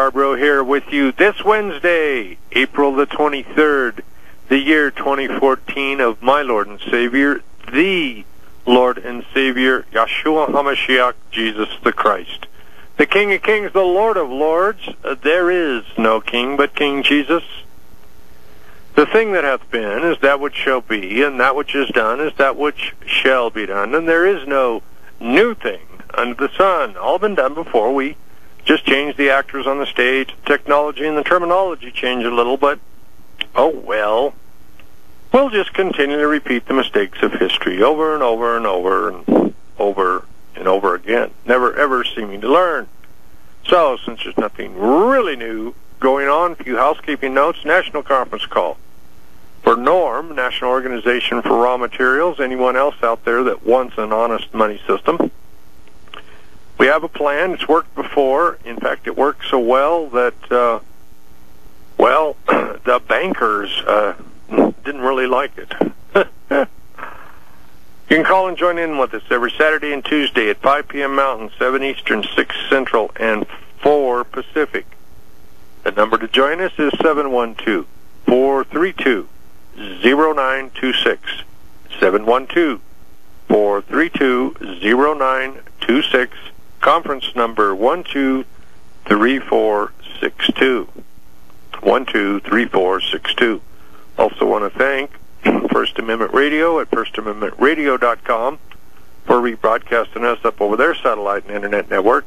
Scarborough here with you this Wednesday, April the 23rd, the year 2014 of my Lord and Savior, the Lord and Savior, Yeshua HaMashiach, Jesus the Christ. The King of Kings, the Lord of Lords. There is no King but King Jesus. The thing that hath been is that which shall be, and that which is done is that which shall be done. And there is no new thing under the sun. All been done before. We just change the actors on the stage, technology and the terminology change a little, but oh well. We'll just continue to repeat the mistakes of history over and over and over and over and over again, never ever seeming to learn. So, since there's nothing really new going on, a few housekeeping notes. National conference call for NORM, National Organization for Raw Materials. Anyone else out there that wants an honest money system? We have a plan. It's worked before. In fact, it worked so well that, the bankers didn't really like it. You can call and join in with us every Saturday and Tuesday at 5 p.m. Mountain, 7 Eastern, 6 Central, and 4 Pacific. The number to join us is 712-432-0926. 712-432-0926. Conference number 123462. 123462. Also want to thank First Amendment Radio at firstamendmentradio.com for rebroadcasting us up over their satellite and internet network.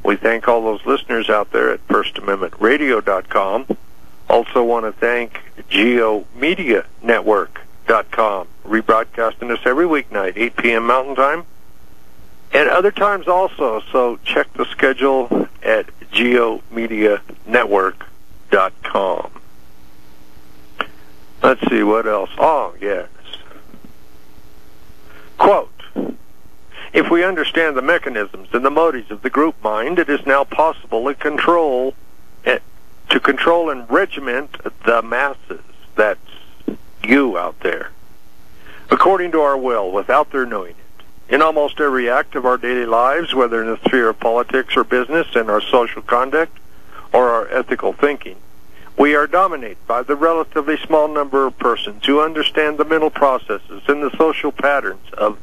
We thank all those listeners out there at firstamendmentradio.com. Also want to thank geomedianetwork.com, rebroadcasting us every weeknight, 8 p.m. Mountain Time, and other times also. So check the schedule at geomedianetwork.com. Let's see, what else? Oh, yes. Quote, if we understand the mechanisms and the motives of the group mind, it is now possible to control and regiment the masses. That's you out there, according to our will, without their knowing it. In almost every act of our daily lives, whether in the sphere of politics or business, in our social conduct or our ethical thinking, we are dominated by the relatively small number of persons who understand the mental processes and the social patterns of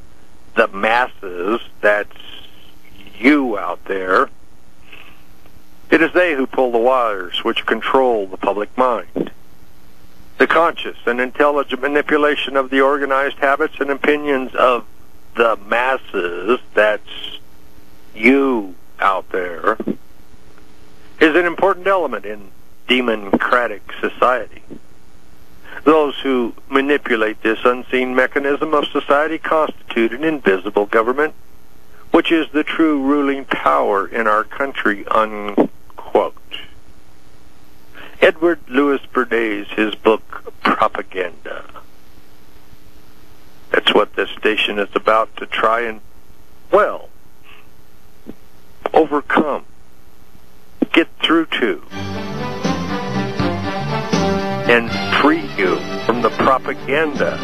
the masses. That's you out there. It is they who pull the wires which control the public mind. The conscious and intelligent manipulation of the organized habits and opinions of the masses, that's you out there, is an important element in democratic society. Those who manipulate this unseen mechanism of society constitute an invisible government, which is the true ruling power in our country, unquote. Edward Louis Bernays, his book, Propaganda. That's what this station is about, to try and, overcome, get through to, and free you from the propaganda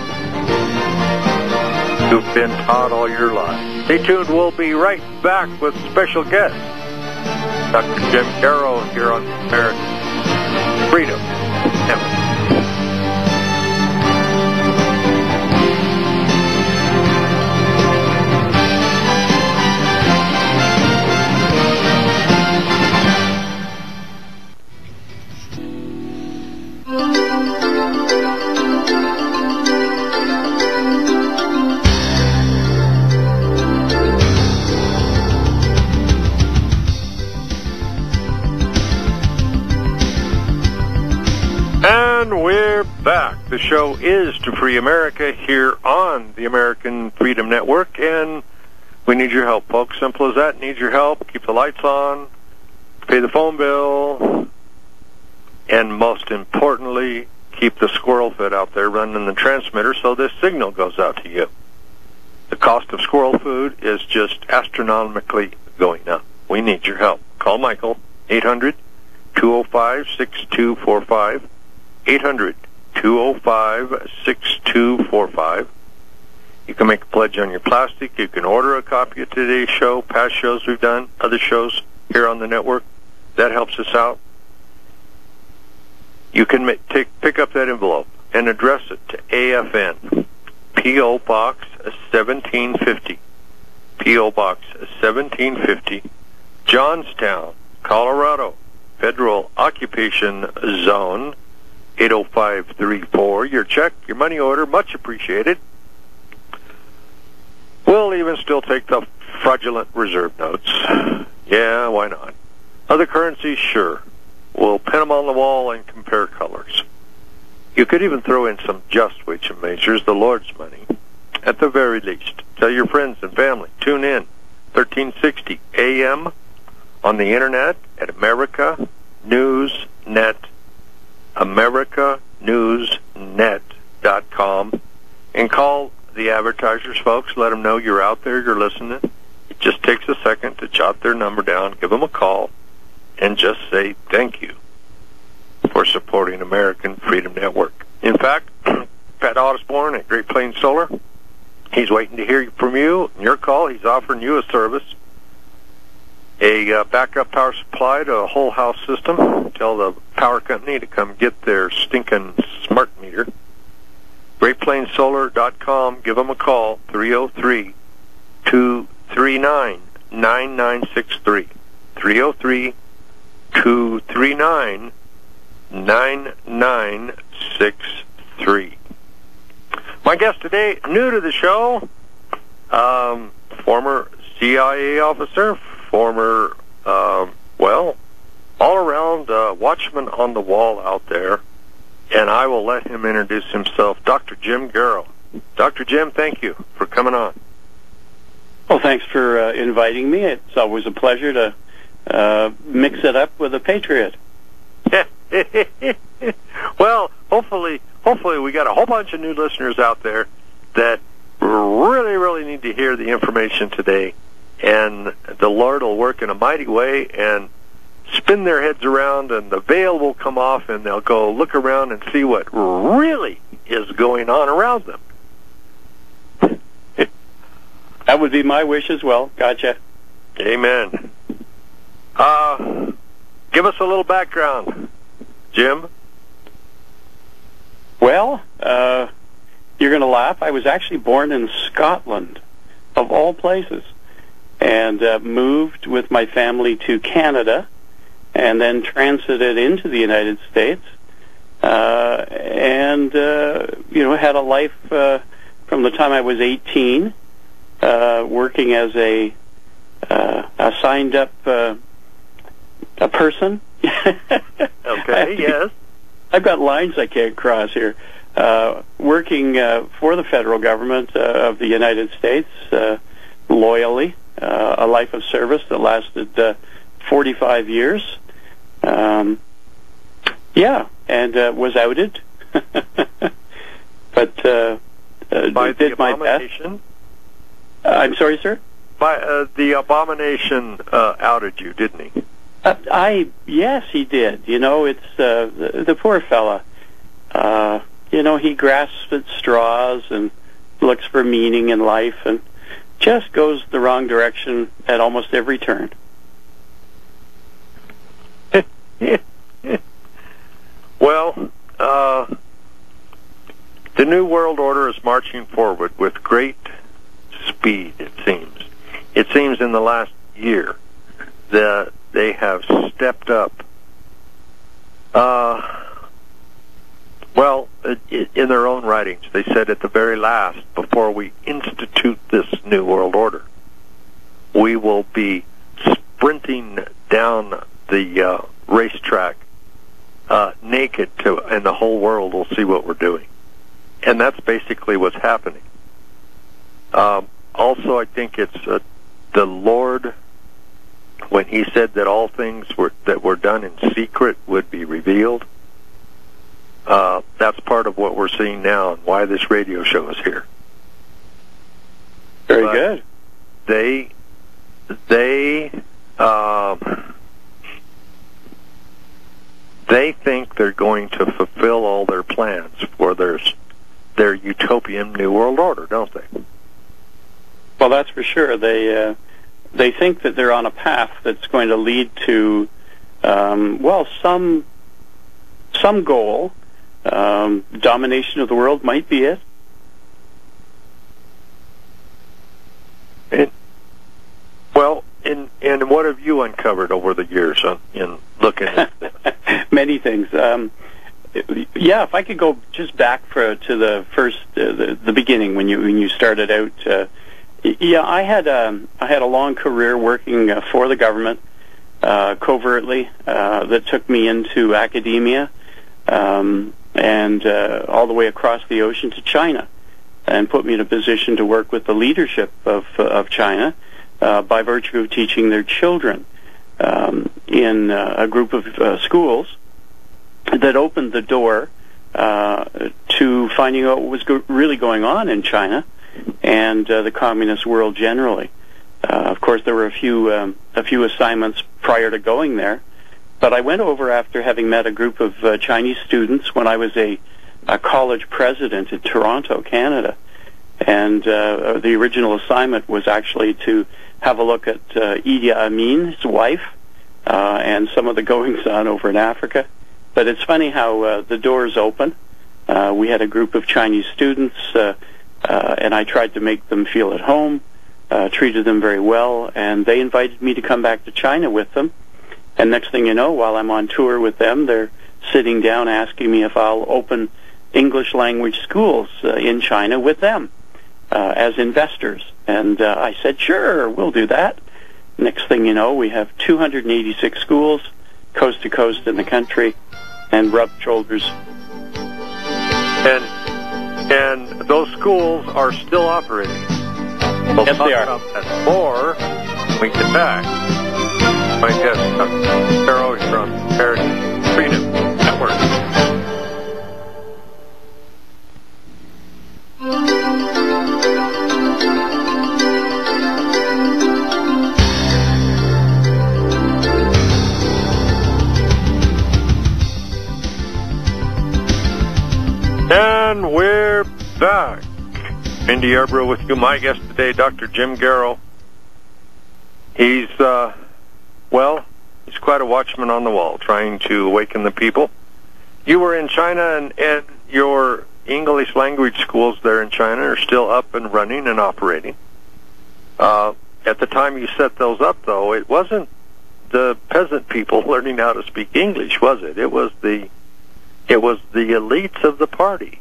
you've been taught all your life. Stay tuned. We'll be right back with special guest, Dr. Jim Garrow, here on American Freedom Network. And we're back. The show is To Free America here on the American Freedom Network, and we need your help, folks. Simple as that. Need your help. Keep the lights on, pay the phone bill, and most importantly, keep the squirrel food out there running the transmitter so this signal goes out to you. The cost of squirrel food is just astronomically going up. We need your help. Call Michael, 800-205-6245. 800-205-6245. You can make a pledge on your plastic. You can order a copy of today's show, past shows we've done, other shows here on the network. That helps us out. you can pick up that envelope and address it to AFN, P.O. Box 1750, P.O. Box 1750, Johnstown, Colorado, Federal Occupation Zone 80534. Your check, your money order, much appreciated. We'll even still take the fraudulent reserve notes. Yeah, why not? Other currencies, sure. We'll pin them on the wall and compare colors. You could even throw in some just weights and measures, the Lord's money, at the very least. Tell your friends and family. Tune in, 1360 AM on the internet at America News Net, AmericaNewsNet.com, and call the advertisers, folks. Let them know you're out there, you're listening. It just takes a second to jot their number down, give them a call, and just say thank you for supporting American Freedom Network. In fact, Pat Osborne at Great Plains Solar, he's waiting to hear from you and your call. He's offering you a service, a backup power supply to a whole house system. Tell the power company to come get their stinking smart meter. GreatPlainsSolar.com. Give them a call, 303-239-9963. 303-239-9963. My guest today, new to the show, former CIA officer, former, all-around watchman on the wall out there, and I will let him introduce himself, Dr. Jim Garrow. Dr. Jim, thank you for coming on. Well, thanks for inviting me. It's always a pleasure to mix it up with a patriot. Well, hopefully we got a whole bunch of new listeners out there that really need to hear the information today, and the Lord will work in a mighty way and spin their heads around, and the veil will come off, and they'll go look around and see what really is going on around them. That would be my wish as well. Gotcha. Amen. Give us a little background, Jim. Well, you're going to laugh. I was actually born in Scotland, of all places, and moved with my family to Canada, and then transited into the United States, and had a life from the time I was 18, working as a signed-up a person. Okay, yes. I've got lines I can't cross here. Working for the federal government of the United States, loyally, a life of service that lasted 45 years. And was outed, but by did the my abomination? best. I'm sorry, sir? By the abomination outed you, didn't he? Yes, he did. It's the poor fella. He grasps at straws and looks for meaning in life, and just goes the wrong direction at almost every turn. Well, the New World Order is marching forward with great speed, it seems. It seems in the last year that they have stepped up. In their own writings, they said at the very last, before we institute this New World Order, we will be sprinting down the racetrack naked, and the whole world will see what we're doing. And that's basically what's happening. Also, I think it's the Lord, when he said that all things that were done in secret would be revealed. That's part of what we're seeing now and why this radio show is here. Very good. They think they're going to fulfill all their plans for their utopian New World Order, don't they? Well, that's for sure. They think that they're on a path that's going to lead to some some goal. Domination of the world might be it. And what have you uncovered over the years in looking at this? Many things. Yeah, if I could go just back to the first, the beginning when you started out. Yeah, I had a long career working for the government covertly that took me into academia and all the way across the ocean to China, and put me in a position to work with the leadership of China by virtue of teaching their children in a group of schools that opened the door to finding out what was really going on in China and the communist world generally. Of course, there were a few assignments prior to going there, but I went over after having met a group of Chinese students when I was a college president in Toronto, Canada. And the original assignment was actually to have a look at Idi Amin, his wife, and some of the goings-on over in Africa. But it's funny how the doors open. We had a group of Chinese students, and I tried to make them feel at home, treated them very well, and they invited me to come back to China with them. And next thing you know, while I'm on tour with them, they're sitting down asking me if I'll open English language schools in China with them as investors. And I said, sure, we'll do that. Next thing you know, we have 286 schools, coast to coast in the country, and rubbed shoulders. And those schools are still operating. We'll yes, they are. About that more when we get back. My guest, Dr. Garrow from Heritage Freedom Network. And we're back. Mindy Yarbrough with you. My guest today, Dr. Jim Garrow. He's, he's quite a watchman on the wall, trying to awaken the people. You were in China, and your English language schools there in China are still up and running and operating. At the time you set those up, though, it wasn't the peasant people learning how to speak English, was it? It was the elites of the party.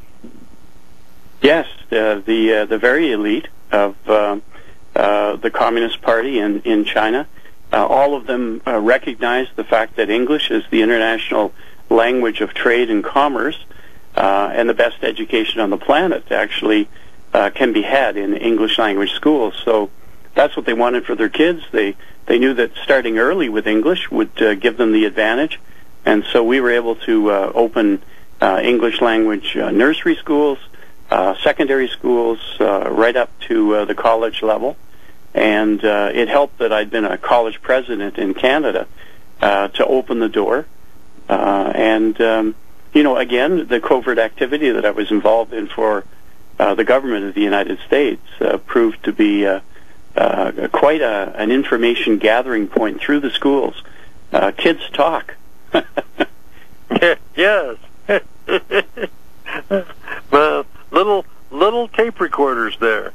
Yes, the very elite of the Communist Party in China. All of them recognize the fact that English is the international language of trade and commerce, and the best education on the planet actually can be had in English language schools. So that's what they wanted for their kids. They knew that starting early with English would give them the advantage, and so we were able to open English language nursery schools, secondary schools, right up to the college level. And it helped that I'd been a college president in Canada to open the door. Again, the covert activity that I was involved in for the government of the United States proved to be quite an information gathering point through the schools. Kids talk. Yes. Well, little tape recorders there.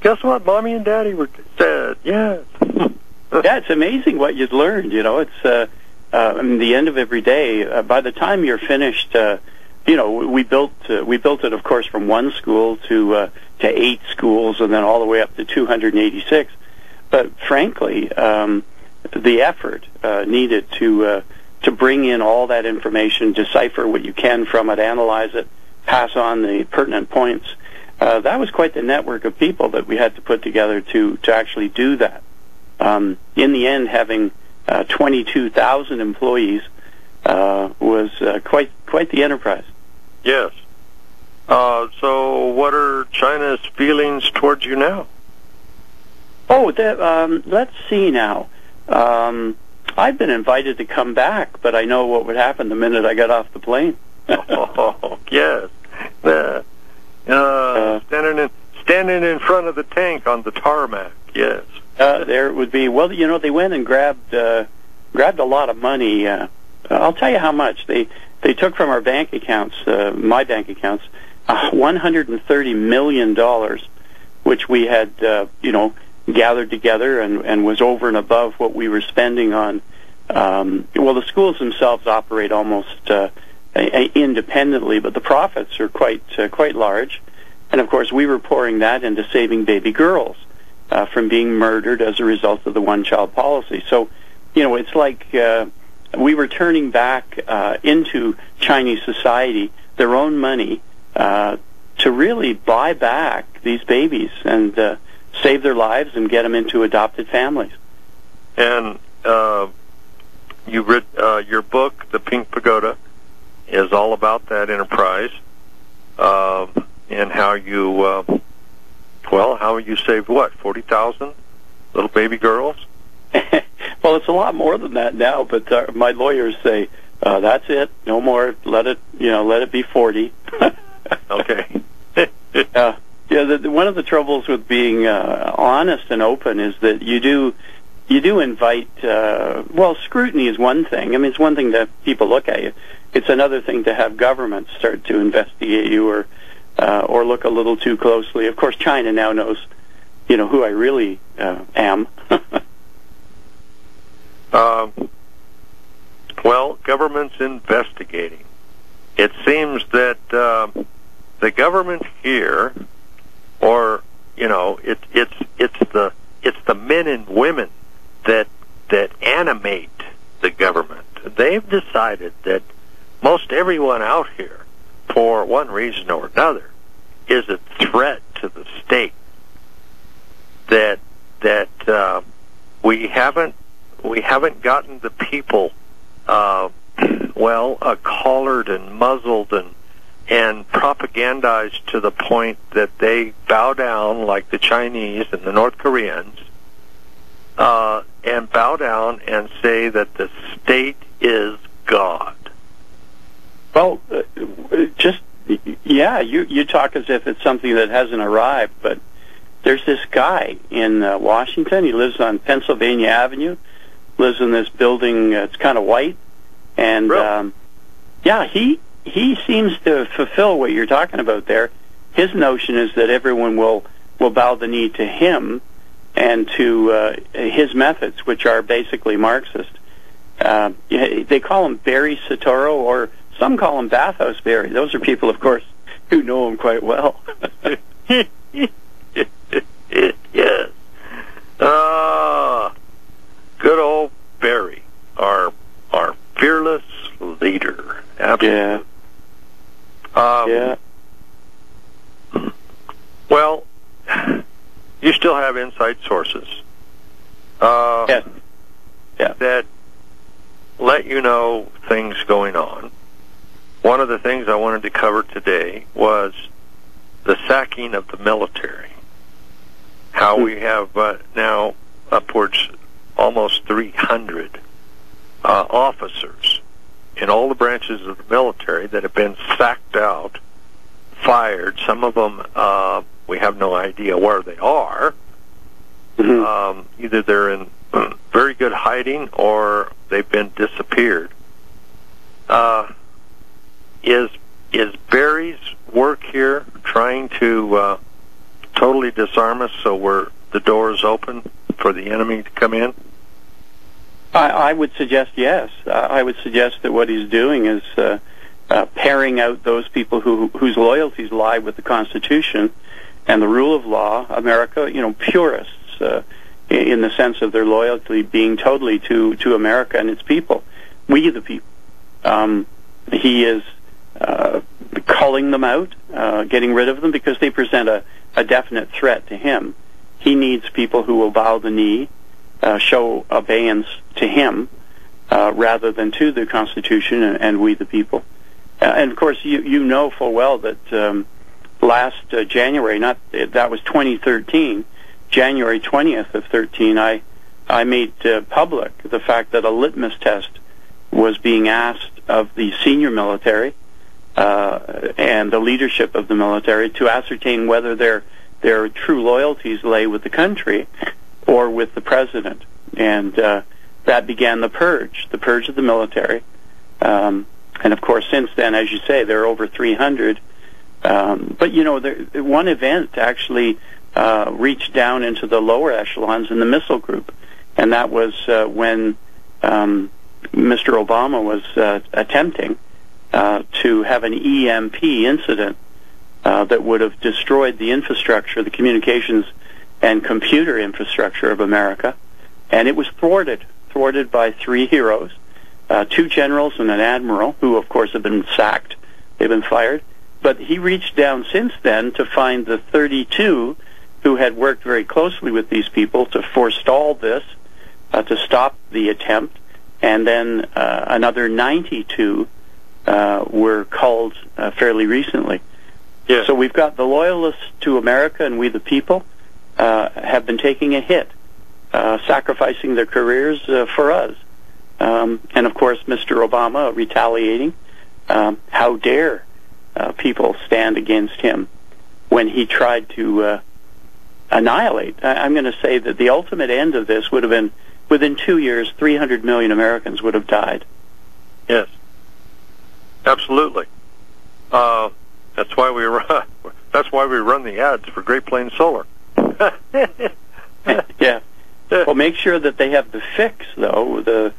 Guess what? Mommy and Daddy said. Yes. Yeah, it's amazing what you'd learned. It's the end of every day. By the time you're finished, we built it, of course, from one school to 8 schools, and then all the way up to 286. But frankly, the effort needed to bring in all that information, decipher what you can from it, analyze it, pass on the pertinent points. That was quite the network of people that we had to put together to actually do that. In the end, having 22,000 employees was quite the enterprise. Yes. So what are China's feelings towards you now? Oh, let's see now. I've been invited to come back, but I know what would happen the minute I got off the plane. Oh, yes. Standing in front of the tank on the tarmac, yes. There would be, they went and grabbed a lot of money. I'll tell you how much. They took from our bank accounts, my bank accounts, $130 million, which we had, gathered together and was over and above what we were spending on. Well, the schools themselves operate almost independently, but the profits are quite large. And of course, we were pouring that into saving baby girls from being murdered as a result of the one-child policy. So, it's like we were turning back into Chinese society their own money to really buy back these babies and save their lives and get them into adopted families. And you read your book, The Pink Pagoda, is all about that enterprise and how you, how you saved, 40,000 little baby girls? Well, it's a lot more than that now, but my lawyers say, that's it, no more, let it be 40. Okay. One of the troubles with being honest and open is that you do invite, scrutiny is one thing. I mean, it's one thing to have people look at you. It's another thing to have governments start to investigate you or look a little too closely. Of course, China now knows, who I really am. Government's investigating. It seems that the government here, or it's the men and women that animate the government. They've decided that most everyone out here, for one reason or another, is a threat to the state. That we haven't gotten the people collared and muzzled and propagandized to the point that they bow down like the Chinese and the North Koreans, and bow down and say that the state is God. Well, you talk as if it's something that hasn't arrived, but there's this guy in Washington. He lives on Pennsylvania Avenue, lives in this building. It's kind of white, and really? He seems to fulfill what you're talking about there. His notion is that everyone will bow the knee to him and to his methods, which are basically Marxist. They call him Barry Soetoro, or some call him Bathhouse Barry. Those are people, of course, who know him quite well. Yes. Good old Barry, our fearless leader. Absolutely. Yeah. Well, you still have inside sources. Yeah. That let you know things going on. One of the things I wanted to cover today was the sacking of the military. How we have now upwards almost 300 officers in all the branches of the military that have been sacked out, fired. Some of them, we have no idea where they are. Mm-hmm. Either they're in very good hiding or they've been disappeared. Is Barry's work here trying to totally disarm us so the door is open for the enemy to come in? I would suggest yes. I would suggest that what he's doing is paring out those people whose loyalties lie with the Constitution and the rule of law. America, purists in the sense of their loyalty being totally to America and its people. We the people. He is culling them out, getting rid of them because they present a definite threat to him. He needs people who will bow the knee, show obedience to him, rather than to the Constitution and we the people. And of course, you know full well that last January, that was 2013, January 20th of 13, I made public the fact that a litmus test was being asked of the senior military and the leadership of the military to ascertain whether their true loyalties lay with the country or with the president. And that began the purge of the military. And of course, since then, as you say, there are over 300. But one event actually reached down into the lower echelons in the missile group, and that was when Mr. Obama was attempting to have an EMP incident that would have destroyed the infrastructure, the communications and computer infrastructure of America, and it was thwarted by 3 heroes, 2 generals and an admiral, who of course have been sacked. They've been fired. But he reached down since then to find the 32 who had worked very closely with these people to forestall this, to stop the attempt, and then another 92 were culled fairly recently. Yeah. So we've got the loyalists to America and we the people have been taking a hit, sacrificing their careers for us. And of course, Mr. Obama retaliating. How dare people stand against him when he tried to annihilate. I'm going to say that the ultimate end of this would have been, within 2 years, 300 million Americans would have died. Yes, absolutely. That's why we run the ads for Great Plains Solar. Yeah. Well, make sure that they have the fix, though,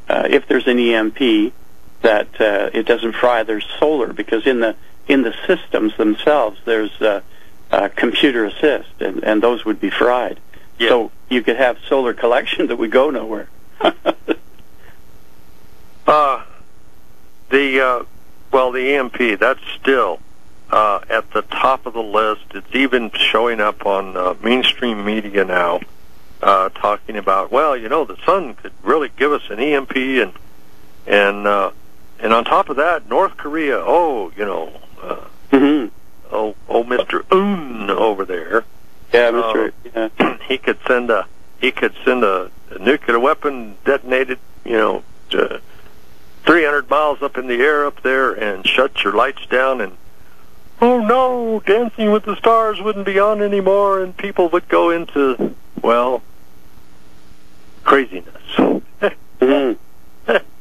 if there's an EMP, that it doesn't fry their solar, because in the systems themselves there's computer assist, and those would be fried. Yeah. So you could have solar collection that would go nowhere. The EMP, that's still at the top of the list. It's even showing up on mainstream media now, talking about, the sun could really give us an EMP, and on top of that, North Korea, Mr. Un over there. Yeah, Mr. Yeah. He could send a nuclear weapon detonated, 300 miles up in the air up there, and shut your lights down, and oh no, Dancing with the Stars wouldn't be on anymore, and people would go into, craziness. Mm-hmm.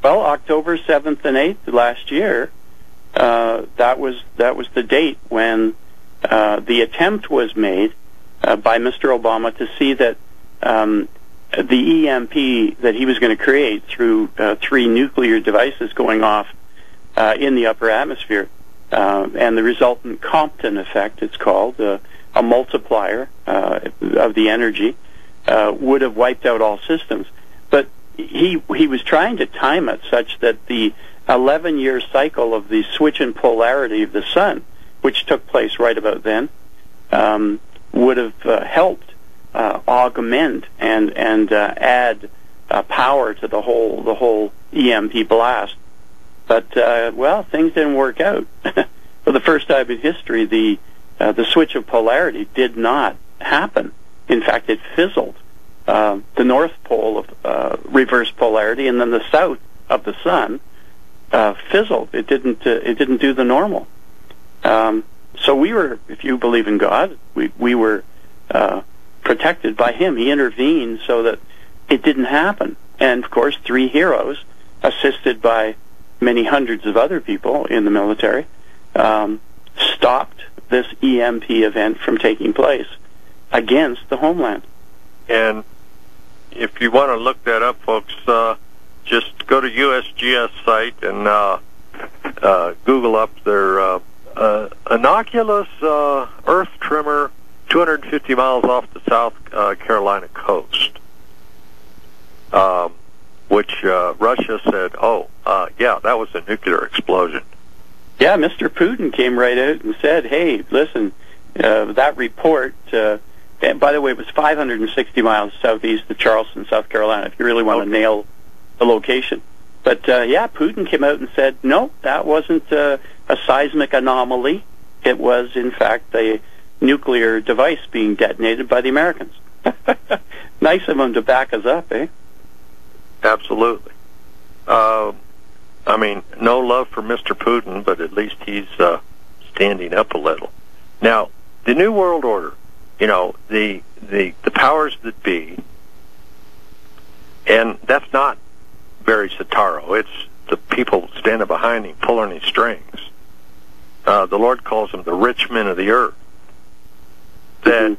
Well, October 7th and 8th last year, that was the date when the attempt was made by Mr. Obama to see that the EMP that he was going to create through 3 nuclear devices going off in the upper atmosphere, and the resultant Compton effect, it's called, a multiplier of the energy, would have wiped out all systems. But he was trying to time it such that the 11-year cycle of the switch in polarity of the sun, which took place right about then, would have helped augment and add power to the whole EMP blast. But things didn't work out. For the first time in history, the switch of polarity did not happen. In fact, it fizzled. The North Pole of reverse polarity, and then the south of the sun fizzled. It didn't do the normal. So we were, if you believe in God, we were protected by Him. He intervened so that it didn't happen. And of course, 3 heroes, assisted by many hundreds of other people in the military, stopped this EMP event from taking place against the homeland. And if you want to look that up, folks, just go to USGS site and Google up their innocuous earth tremor 250 miles off the South Carolina coast, which Russia said, that was a nuclear explosion. Yeah, Mr. Putin came right out and said, hey, listen, that report, and by the way, it was 560 miles southeast of Charleston, South Carolina, if you really want to nail the location. But, Putin came out and said, no, that wasn't a seismic anomaly. It was, in fact, a nuclear device being detonated by the Americans. Nice of them to back us up, eh? Absolutely. No love for Mr. Putin, but at least he's standing up a little. Now, the New World Order, the powers that be, and that's not Barry Soetoro, it's the people standing behind him, pulling his strings. The Lord calls them the rich men of the earth. That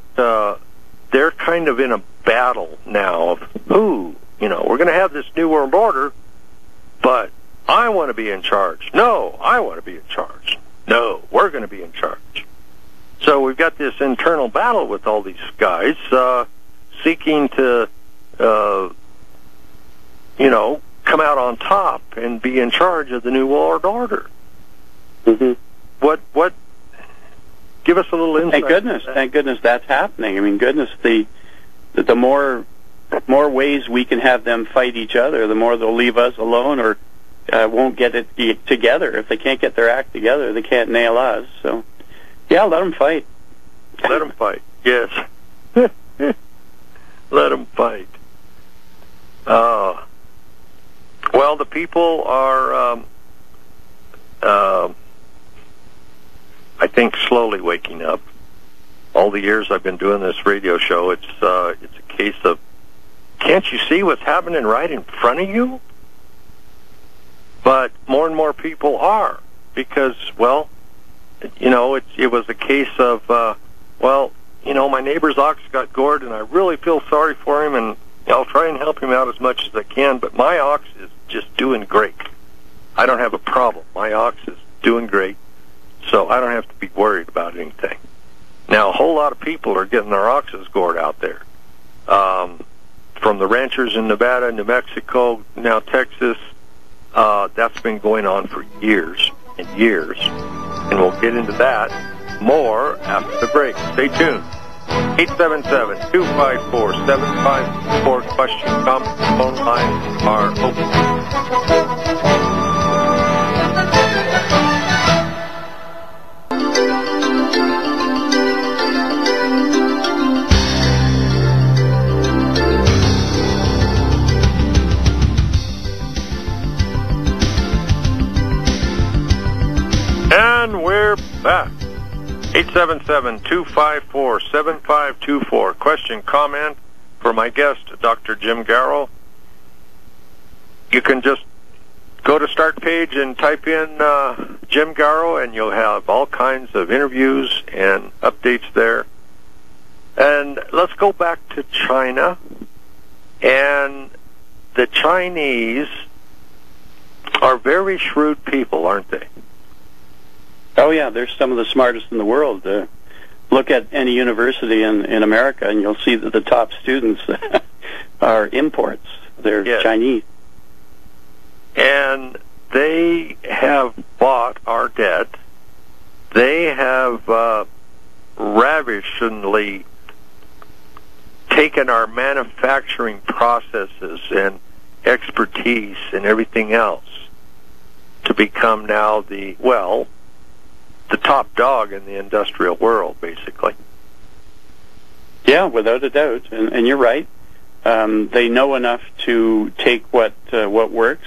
they're kind of in a battle now of who, we're going to have this new world order, but I want to be in charge. No, I want to be in charge. No, we're going to be in charge. So we've got this internal battle with all these guys seeking to, come out on top and be in charge of the new world order. Mm-hmm. What? Give us a little insight. Thank goodness that's happening. I mean, the more ways we can have them fight each other, the more they'll leave us alone or won't get it together. If they can't get their act together, they can't nail us. So, yeah, let them fight. Let them fight. Yes. Let them fight. Well, the people are, I think, slowly waking up. All the years I've been doing this radio show, it's a case of, can't you see what's happening right in front of you? But more and more people are, because, well, it was a case of, my neighbor's ox got gored, and I really feel sorry for him, and I'll try and help him out as much as I can, but my ox is just doing great. I don't have a problem. My ox is doing great, so I don't have to be worried about anything. Now, a whole lot of people are getting their oxes gored out there. From the ranchers in Nevada, New Mexico, now Texas, that's been going on for years and years. And we'll get into that more after the break. Stay tuned. 877-254-7524. Question, comment, phone lines are open. And we're back. 877-254-7524. Question, comment for my guest, Dr. Jim Garrow. You can just go to Start Page and type in Jim Garrow, and you'll have all kinds of interviews and updates there. And let's go back to China. And the Chinese are very shrewd people, aren't they? Oh, yeah, they're some of the smartest in the world. Look at any university in America, and you'll see that the top students are imports. They're Chinese. And they have bought our debt. They have ravishingly taken our manufacturing processes and expertise and everything else to become now the top dog in the industrial world, basically. Yeah, without a doubt, and you're right. They know enough to take what works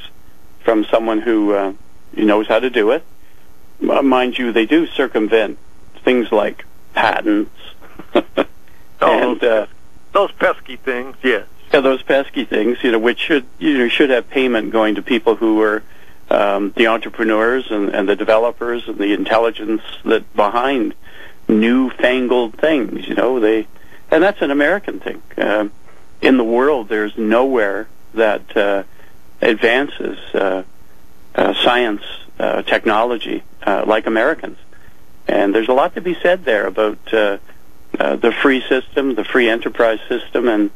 from someone who knows how to do it. Mind you, they do circumvent things like patents. And those pesky things, yes. Yeah, those pesky things, which should have payment going to people who are the entrepreneurs and the developers and the intelligence that behind newfangled things. And that's an American thing. In the world, there's nowhere that advances science, technology like Americans. And there's a lot to be said there about the free system, the free enterprise system,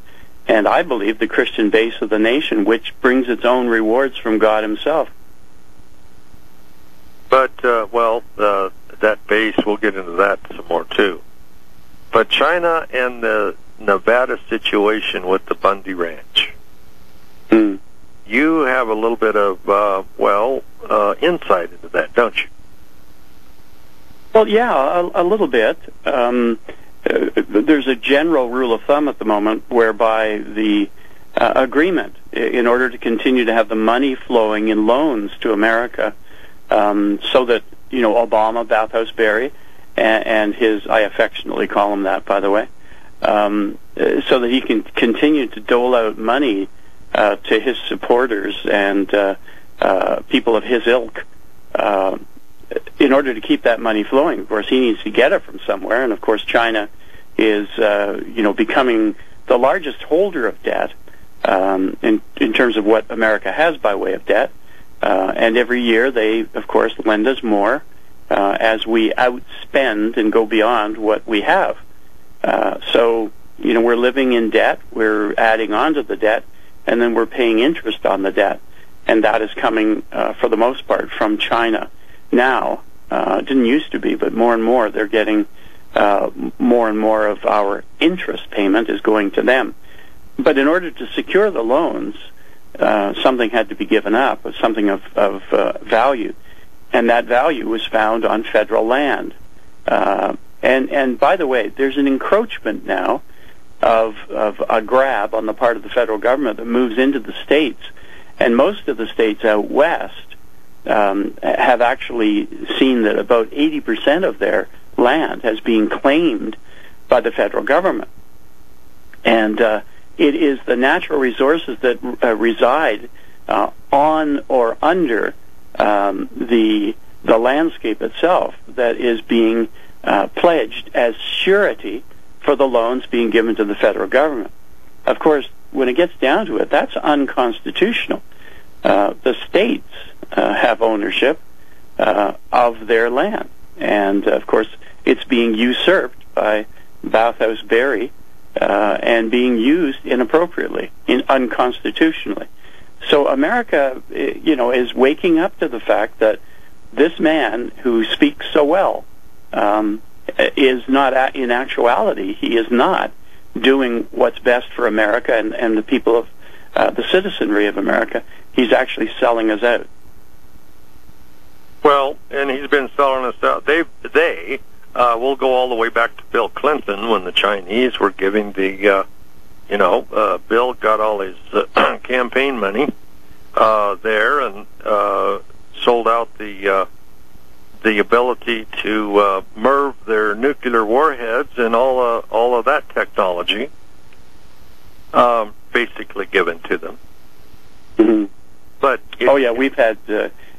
and I believe the Christian base of the nation, which brings its own rewards from God himself. But, that base, we'll get into that some more, too. But China and the Nevada situation with the Bundy Ranch. You have a little bit of, insight into that, don't you? Well, yeah, a little bit. There's a general rule of thumb at the moment whereby the agreement, in order to continue to have the money flowing in loans to America, so that, Obama, Bathhouse Berry, and his, I affectionately call him that, by the way, so that he can continue to dole out money to his supporters and people of his ilk, in order to keep that money flowing. Of course, he needs to get it from somewhere, and of course, China is becoming the largest holder of debt in terms of what America has by way of debt. And every year they, of course, lend us more as we outspend and go beyond what we have. So, we're living in debt, we're adding on to the debt, and then we're paying interest on the debt. And that is coming, for the most part, from China. Now, it didn't used to be, but more and more they're getting more and more of our interest payment is going to them. But in order to secure the loans, something had to be given up, something of value, and that value was found on federal land. And by the way, there's an encroachment now of a grab on the part of the federal government that moves into the states, and most of the states out west have actually seen that about 80% of their land has been claimed by the federal government, and it is the natural resources that reside on or under the landscape itself that is being pledged as surety for the loans being given to the federal government. Of course, when it gets down to it, that's unconstitutional. The states have ownership of their land, and of course, it's being usurped by Bathhouse Berry and being used inappropriately, unconstitutionally. So America, is waking up to the fact that this man who speaks so well is not, in actuality, he is not doing what's best for America and the people of the citizenry of America. He's actually selling us out. Well, and he's been selling us out. They we'll go all the way back to Bill Clinton when the Chinese were giving the, Bill got all his campaign money there and sold out the ability to MIRV their nuclear warheads and all of that technology, basically given to them. Mm-hmm. But we've had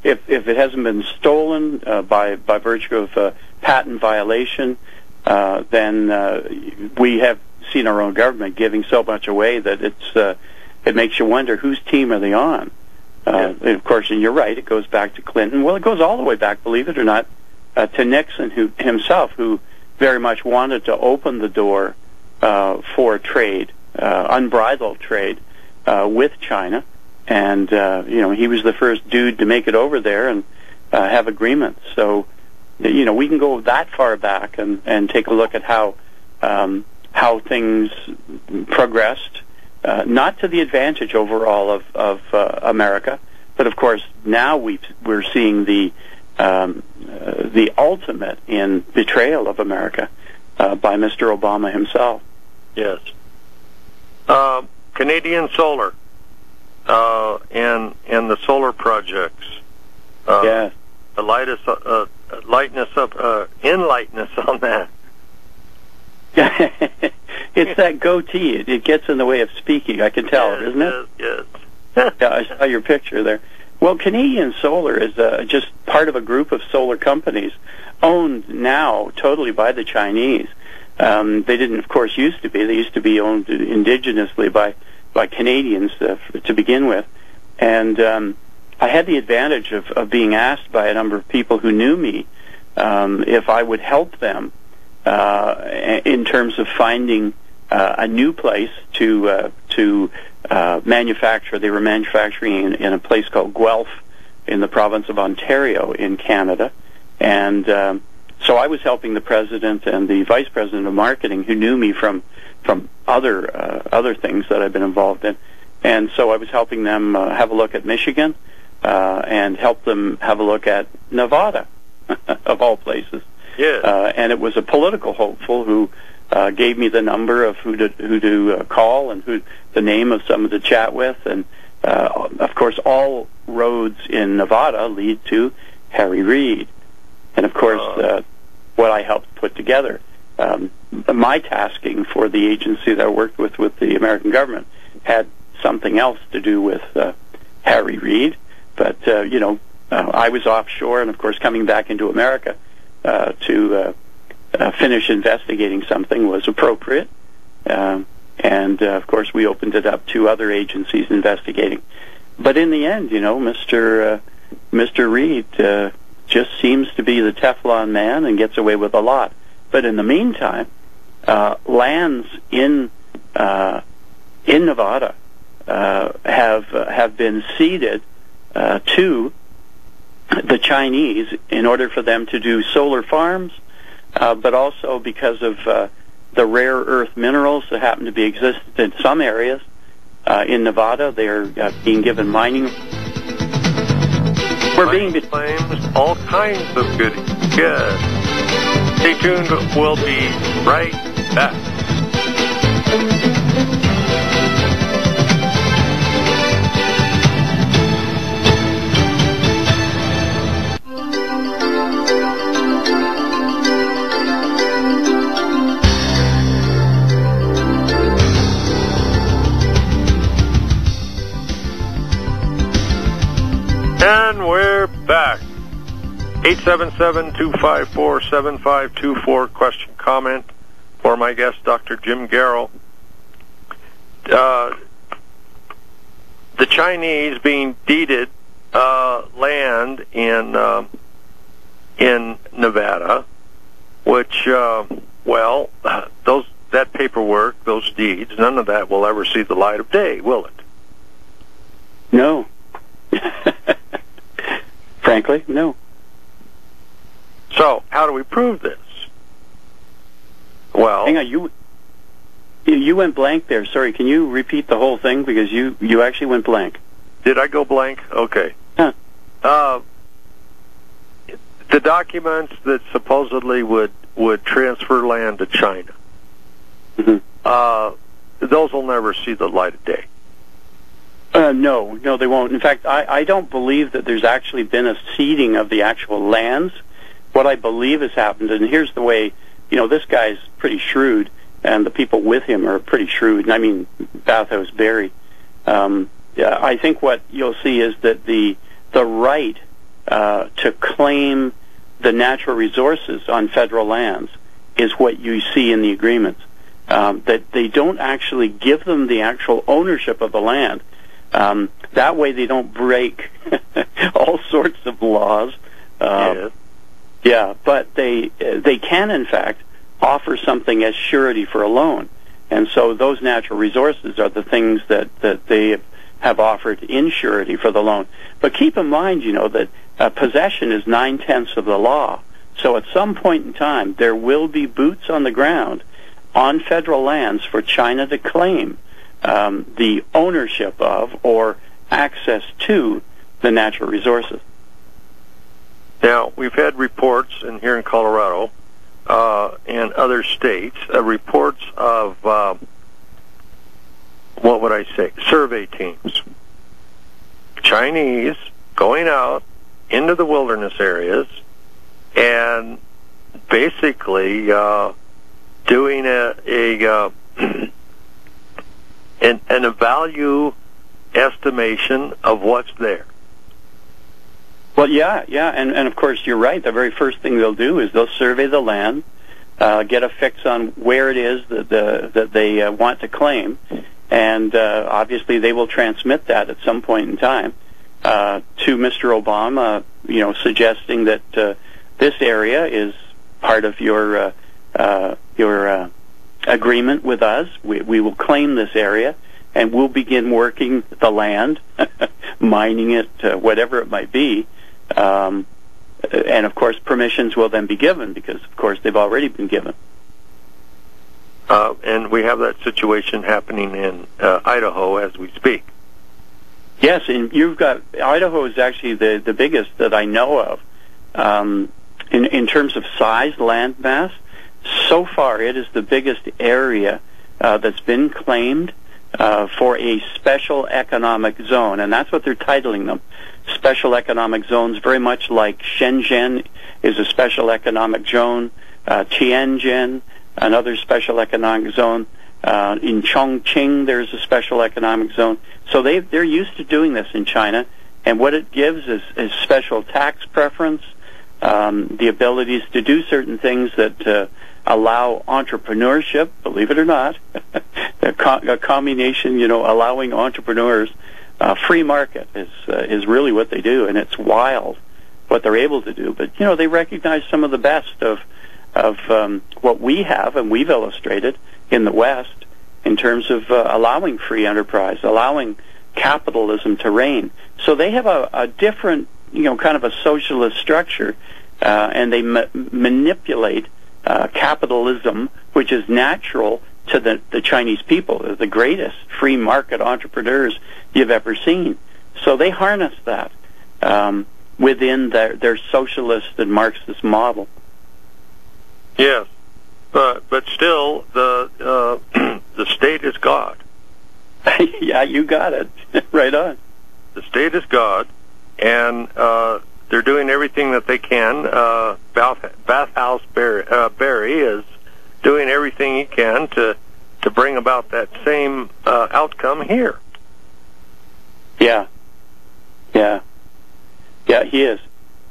if it hasn't been stolen by virtue of patent violation, then we have seen our own government giving so much away that it makes you wonder whose team are they on. And of course, and you're right, it goes back to Clinton. Well, it goes all the way back, believe it or not, to Nixon himself, who very much wanted to open the door for trade, unbridled trade, with China. And, he was the first dude to make it over there and have agreements. So, we can go that far back and take a look at how things progressed, not to the advantage overall of America, but of course now we're seeing the ultimate in betrayal of America by Mr. Obama himself. Yes. Canadian Solar and the solar projects. Yes. Enlighten us on that. It's that goatee. It gets in the way of speaking, I can tell, isn't it? Yes. Yeah, I saw your picture there. Well, Canadian Solar is just part of a group of solar companies owned now totally by the Chinese. They didn't, of course, used to be. They used to be owned indigenously by Canadians to begin with. And I had the advantage of being asked by a number of people who knew me if I would help them in terms of finding a new place to manufacture. They were manufacturing in a place called Guelph in the province of Ontario in Canada. And so I was helping the president and the vice president of marketing who knew me from other things that I've been involved in. And so I was helping them have a look at Michigan and help them have a look at Nevada, of all places. Yeah. And it was a political hopeful who gave me the number of who to call and the name of someone to chat with. And, of course, all roads in Nevada lead to Harry Reid. And, of course, what I helped put together. My tasking for the agency that I worked with the American government had something else to do with Harry Reid. I was offshore, and of course coming back into America to finish investigating something was appropriate. And of course we opened it up to other agencies investigating. But in the end, Mr. Reed just seems to be the Teflon man and gets away with a lot. But in the meantime, lands in Nevada have been ceded to the Chinese in order for them to do solar farms, but also because of the rare earth minerals that happen to be existent in some areas in Nevada. They're being given mining. We're being claims all kinds of goodies. Yes. Stay tuned. We'll be right back. And we're back. 877-254-7524. Question, comment for my guest, Dr. Jim Garrow. The Chinese being deeded land in Nevada, which that paperwork, those deeds, none of that will ever see the light of day, will it? No. Frankly, no. So, how do we prove this? Well, hang on, you went blank there. Sorry, can you repeat the whole thing, because you actually went blank. Did I go blank? Okay. Huh. The documents that supposedly would transfer land to China, those will never see the light of day. No, they won't. In fact, I don't believe that there's actually been a ceding of the actual lands. What I believe has happened, and here's the way, this guy's pretty shrewd, and the people with him are pretty shrewd, and I mean Bathhouse Berry. I think what you'll see is that the right to claim the natural resources on federal lands is what you see in the agreements. That they don't actually give them the actual ownership of the land. That way they don't break all sorts of laws. Yes. Yeah, but they can, in fact, offer something as surety for a loan. And so those natural resources are the things that they have offered in surety for the loan. But keep in mind, that possession is 9/10 of the law. So at some point in time, there will be boots on the ground on federal lands for China to claim the ownership of or access to the natural resources. Now, we've had reports here in Colorado and other states, reports of, survey teams. Chinese going out into the wilderness areas and basically doing a value estimation of what's there. Well, yeah, and of course you're right. The very first thing they'll do is they'll survey the land, get a fix on where it is that they want to claim, and obviously they will transmit that at some point in time to Mr. Obama, suggesting that this area is part of your agreement with us. We will claim this area, and we'll begin working the land, mining it, whatever it might be. And of course, permissions will then be given, because of course they've already been given. And we have that situation happening in Idaho as we speak. Yes, and Idaho is actually the biggest that I know of. In terms of size, land mass, so far it is the biggest area that's been claimed for a special economic zone, and that's what they're titling them. Special economic zones, very much like Shenzhen is a special economic zone, Tianjin, another special economic zone. In Chongqing, there's a special economic zone. So they're used to doing this in China, And what it gives is special tax preference, the abilities to do certain things that allow entrepreneurship, believe it or not, a combination, allowing entrepreneurs, free market is really what they do, and it's wild what they're able to do. But, they recognize some of the best of what we have and we've illustrated in the West in terms of allowing free enterprise, allowing capitalism to reign. So they have a different, kind of a socialist structure, and they manipulate capitalism, which is natural to the Chinese people. They're the greatest free market entrepreneurs you've ever seen. So they harness that within their socialist and Marxist model. Yes, but still, the the state is God. Yeah, you got it. Right on. The state is God, and they're doing everything that they can. Bathhouse Barry is doing everything he can to bring about that same outcome here. Yeah, he is,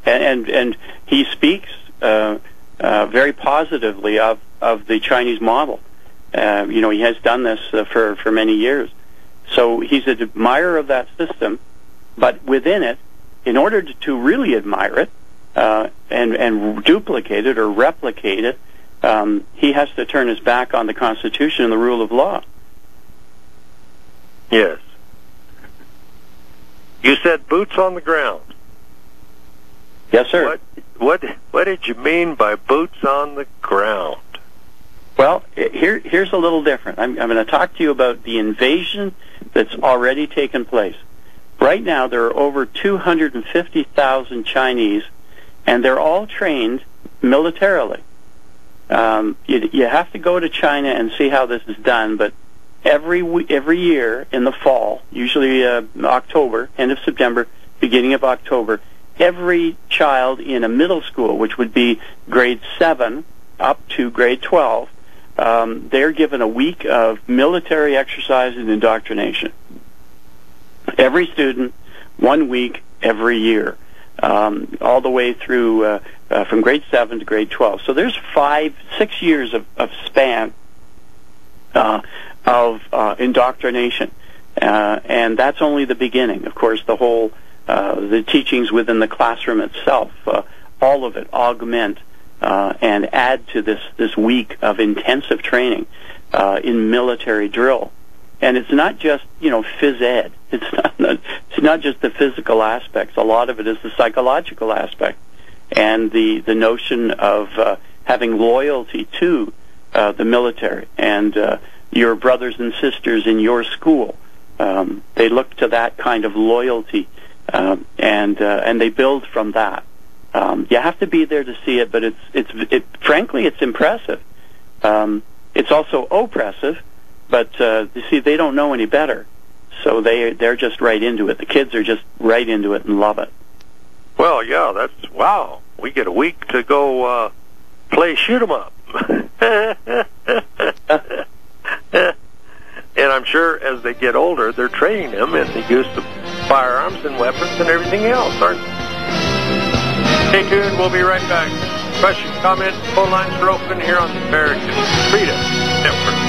and he speaks very positively of the Chinese model. He has done this for many years. So he's an admirer of that system, but within it, in order to really admire it and duplicate it or replicate it, he has to turn his back on the Constitution and the rule of law. Yes. You said boots on the ground. Yes, sir. What did you mean by boots on the ground? Well, here's a little different. I'm going to talk to you about the invasion that's already taken place. Right now, there are over 250,000 Chinese, and they're all trained militarily. You have to go to China and see how this is done, but every year in the fall, usually October, end of September, beginning of October, every child in a middle school, which would be grade 7 up to grade 12, they're given a week of military exercise and indoctrination. Every student, 1 week every year, all the way through from grade 7 to grade 12. So there's 5-6 years of span of indoctrination, and that's only the beginning. Of course, the whole the teachings within the classroom itself, all of it augment and add to this week of intensive training in military drill. And it's not just phys ed. It's not just the physical aspects. A lot of it is the psychological aspect, and the notion of having loyalty to the military and your brothers and sisters in your school. They look to that kind of loyalty, and they build from that. You have to be there to see it, but frankly, it's impressive. It's also oppressive, but you see, they don't know any better, so they're just right into it. The kids are just right into it and love it. Well, yeah, wow. We get a week to go play shoot 'em up. And I'm sure as they get older, they're training them in the use of firearms and weapons and everything else, aren't they? Stay tuned. We'll be right back. Questions, comments, phone lines are open here on the American Freedom Network.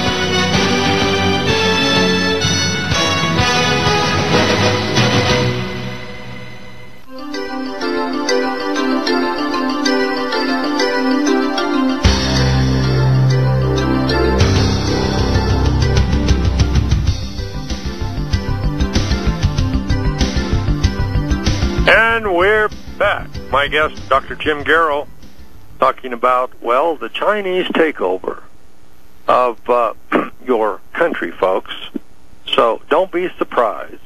And we're back. My guest, Dr. Jim Garrow, talking about, the Chinese takeover of your country, folks. So don't be surprised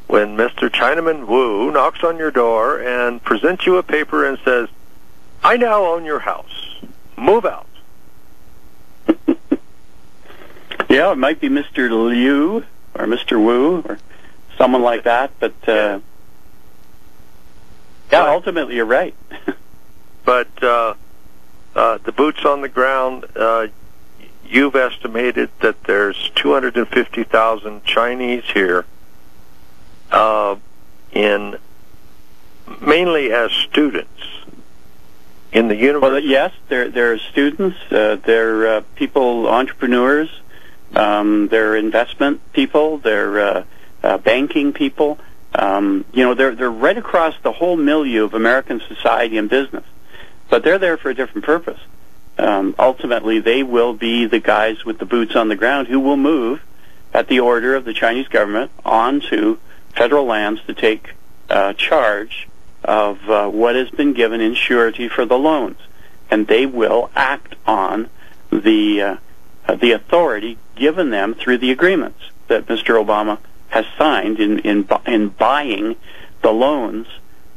when Mr. Chinaman Wu knocks on your door and presents you a paper and says, I now own your house. Move out. Yeah, it might be Mr. Liu or Mr. Wu or someone like that, but... Yeah, ultimately you're right. But the boots on the ground, you've estimated that there's 250,000 Chinese here. in mainly as students in the university? Well, yes, they're students, they're people, entrepreneurs, they're investment people, they're banking people. They're right across the whole milieu of American society and business, but they're there for a different purpose. Ultimately, they will be the guys with the boots on the ground who will move at the order of the Chinese government onto federal lands to take charge of what has been given in surety for the loans, and they will act on the authority given them through the agreements that Mr. Obama has signed in buying the loans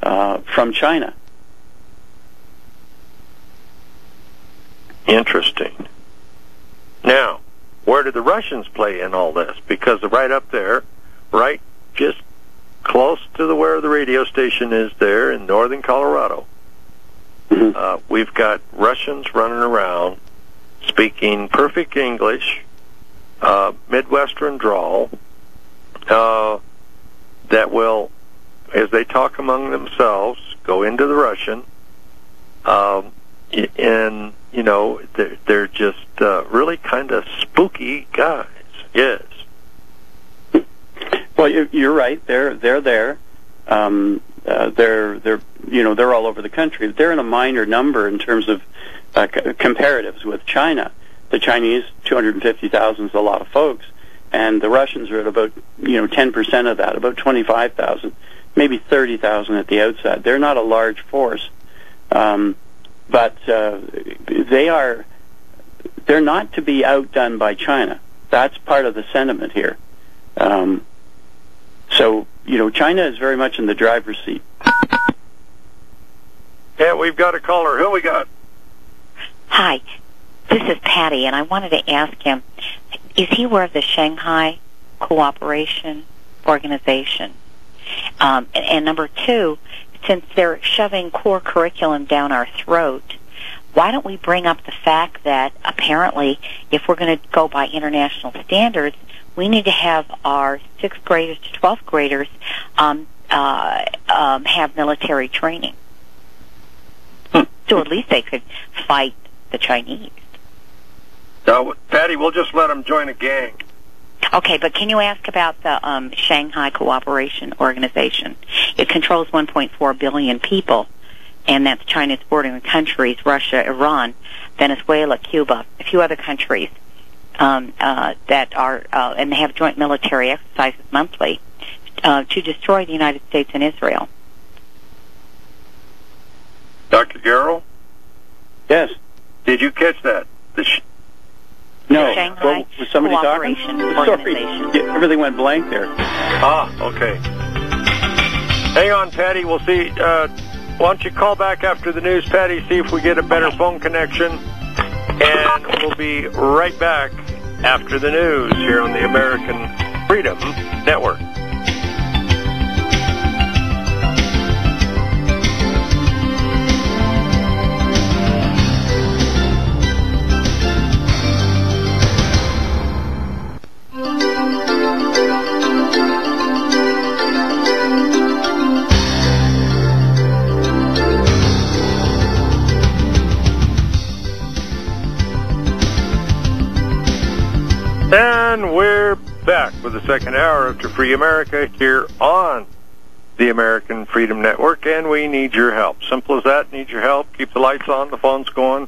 from China. Interesting. Now, where do the Russians play in all this? Because they're right up there, right just close to where the radio station is there in northern Colorado. Mm-hmm. We've got Russians running around speaking perfect English, Midwestern drawl, that will, as they talk among themselves, go into the Russian, and, they're just really kind of spooky guys. Yes. Well, you're right. They're there. They're all over the country. They're in a minor number in terms of comparatives with China. The Chinese, 250,000 is a lot of folks, and the Russians are at about 10% of that, about 25,000, maybe 30,000 at the outset. They're not a large force, but they're not to be outdone by China. That's part of the sentiment here. So, China is very much in the driver's seat. Yeah, we've got a caller. Who we got? Hi, this is Patty, and I wanted to ask him, is he aware of the Shanghai Cooperation Organization? And number two, since they're shoving core curriculum down our throat, why don't we bring up the fact that apparently if we're going to go by international standards, we need to have our 6th graders to 12th graders have military training. So at least they could fight the Chinese. Patty, we'll just let them join a gang. Okay, but can you ask about the Shanghai Cooperation Organization? It controls 1.4 billion people, and that's China's bordering countries, Russia, Iran, Venezuela, Cuba, a few other countries that are, and they have joint military exercises monthly to destroy the United States and Israel. Dr. Garrow? Yes. Did you catch that? No. Shanghai was somebody Cooperation talking? Organization. Sorry, everything went blank there. Okay. Hang on, Patty. We'll see. Why don't you call back after the news, Patty, see if we get a better phone connection. And we'll be right back after the news here on the American Freedom Network. And we're back with the second hour of To Free America here on the American Freedom Network, and we need your help. Simple as that, need your help. Keep the lights on, the phones going.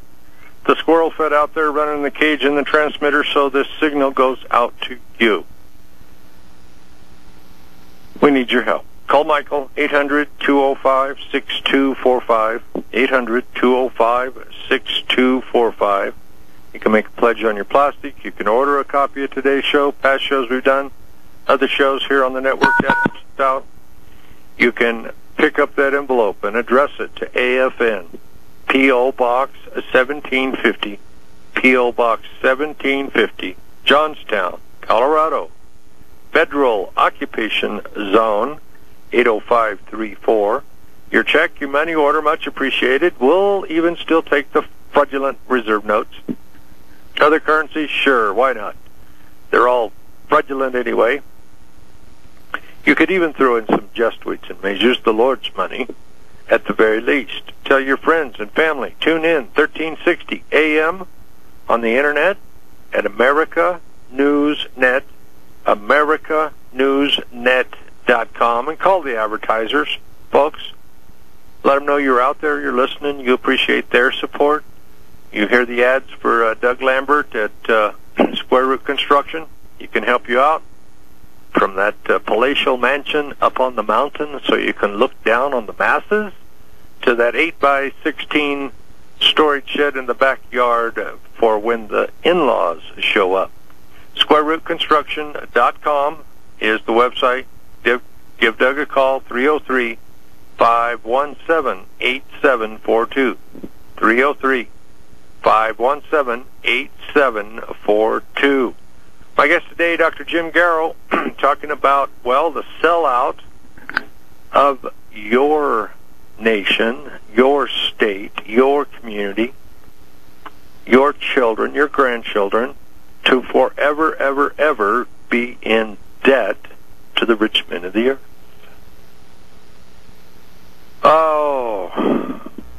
The squirrel fed out there running the cage in the transmitter so this signal goes out to you. We need your help. Call Michael, 800-205-6245, 800-205-6245. You can make a pledge on your plastic. You can order a copy of today's show, past shows we've done, other shows here on the network that out. You can pick up that envelope and address it to AFN, P.O. Box 1750, P.O. Box 1750, Johnstown, Colorado. Federal Occupation Zone 80534. Your check, your money order, much appreciated. We'll even still take the fraudulent reserve notes. Other currencies, sure, why not? They're all fraudulent anyway. You could even throw in some just weights and measures, the Lord's money, at the very least. Tell your friends and family. Tune in 1360 AM on the internet at America News Net, AmericaNewsNet.com, and call the advertisers, folks. Let them know you're out there, you're listening, you appreciate their support. You hear the ads for Doug Lambert at Square Root Construction. He can help you out from that palatial mansion up on the mountain so you can look down on the masses to that 8x16 storage shed in the backyard for when the in-laws show up. SquareRootConstruction.com is the website. Give Doug a call, 303-517-8742. 303-517-8742. My guest today, Dr. Jim Garrow, talking about, well, the sellout of your nation, your state, your community, your children, your grandchildren, to forever, ever, ever be in debt to the rich men of the earth. Oh,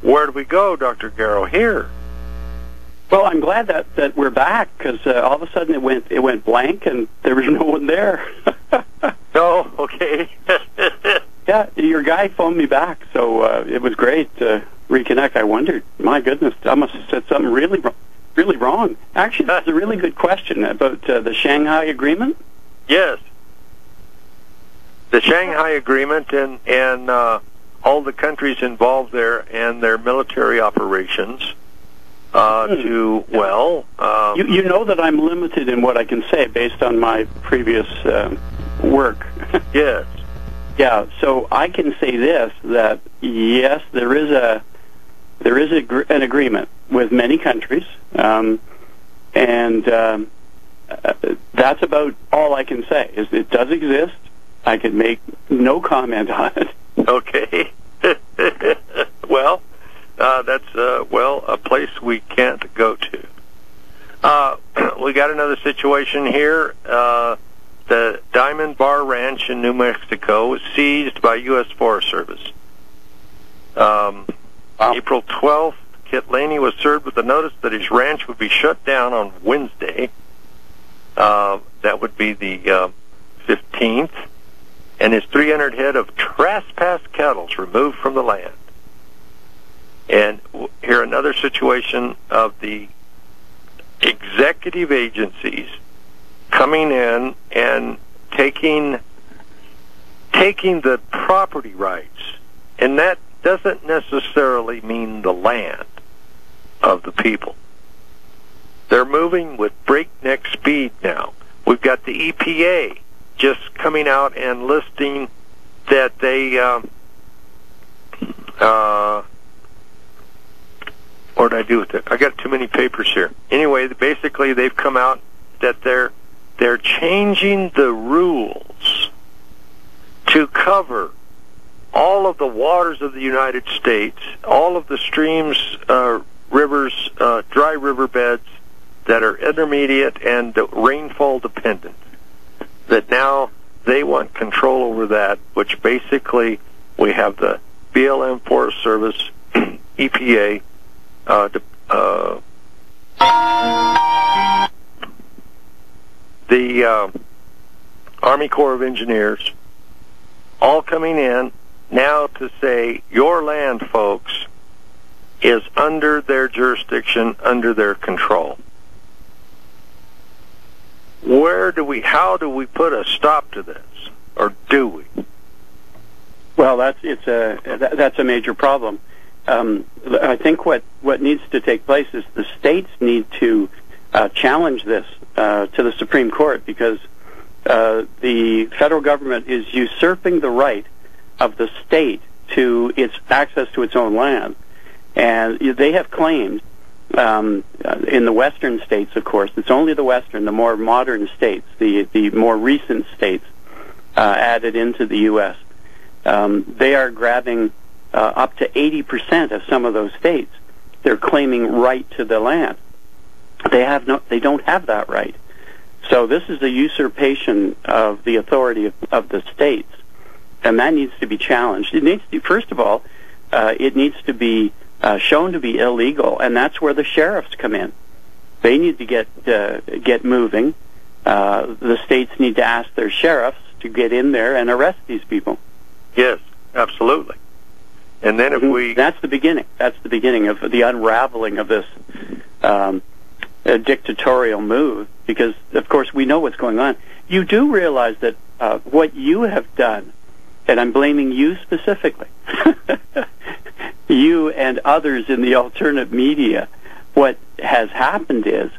where do we go, Dr. Garrow, here? Well, I'm glad that we're back, because all of a sudden it went blank and there was no one there. Oh, okay. Yeah, your guy phoned me back, so it was great to reconnect. I wondered, my goodness, I must have said something really wrong. Actually, that's a really good question about the Shanghai Agreement. Yes. The Shanghai Agreement and all the countries involved there and their military operations you know that I'm limited in what I can say based on my previous work. Yes. Yeah, so I can say this, that yes, there is an agreement with many countries, and that's about all I can say. Is it does exist. I can make no comment on it. Okay. Well, that's a place we can't go to. We got another situation here. The Diamond Bar Ranch in New Mexico was seized by U.S. Forest Service. Wow. April 12th, Kit Laney was served with a notice that his ranch would be shut down on Wednesday. That would be the 15th. And his 300 head of trespass cattle removed from the land. And here another situation of the executive agencies coming in and taking the property rights, and that doesn't necessarily mean the land of the people. They're moving with breakneck speed now. We've got the EPA just coming out and listing that they what did I do with it? I got too many papers here. Anyway, basically they've come out that they're changing the rules to cover all of the waters of the United States, all of the streams, rivers, dry riverbeds that are intermediate and rainfall dependent. That now they want control over that, which basically we have the BLM Forest Service, EPA, the Army Corps of Engineers, all coming in now to say your land, folks, is under their jurisdiction, under their control. How do we put a stop to this, or do we? Well, that's a major problem. I think what needs to take place is the states need to challenge this to the Supreme Court, because the federal government is usurping the right of the state to its access to its own land, and they have claimed in the western states, of course, it's only the western, the more modern states, the more recent states added into the U.S. They are grabbing up to 80% of some of those states. They're claiming right to the land. They don't have that right. So this is a usurpation of the authority of the states, and that needs to be challenged. It needs to, first of all, it needs to be shown to be illegal, and that's where the sheriffs come in. They need to get moving. The states need to ask their sheriffs to get in there and arrest these people. Yes, absolutely. And then if we... That's the beginning. That's the beginning of the unraveling of this dictatorial move, because, of course, we know what's going on. You do realize that what you have done, and I'm blaming you specifically, you and others in the alternate media, what has happened is,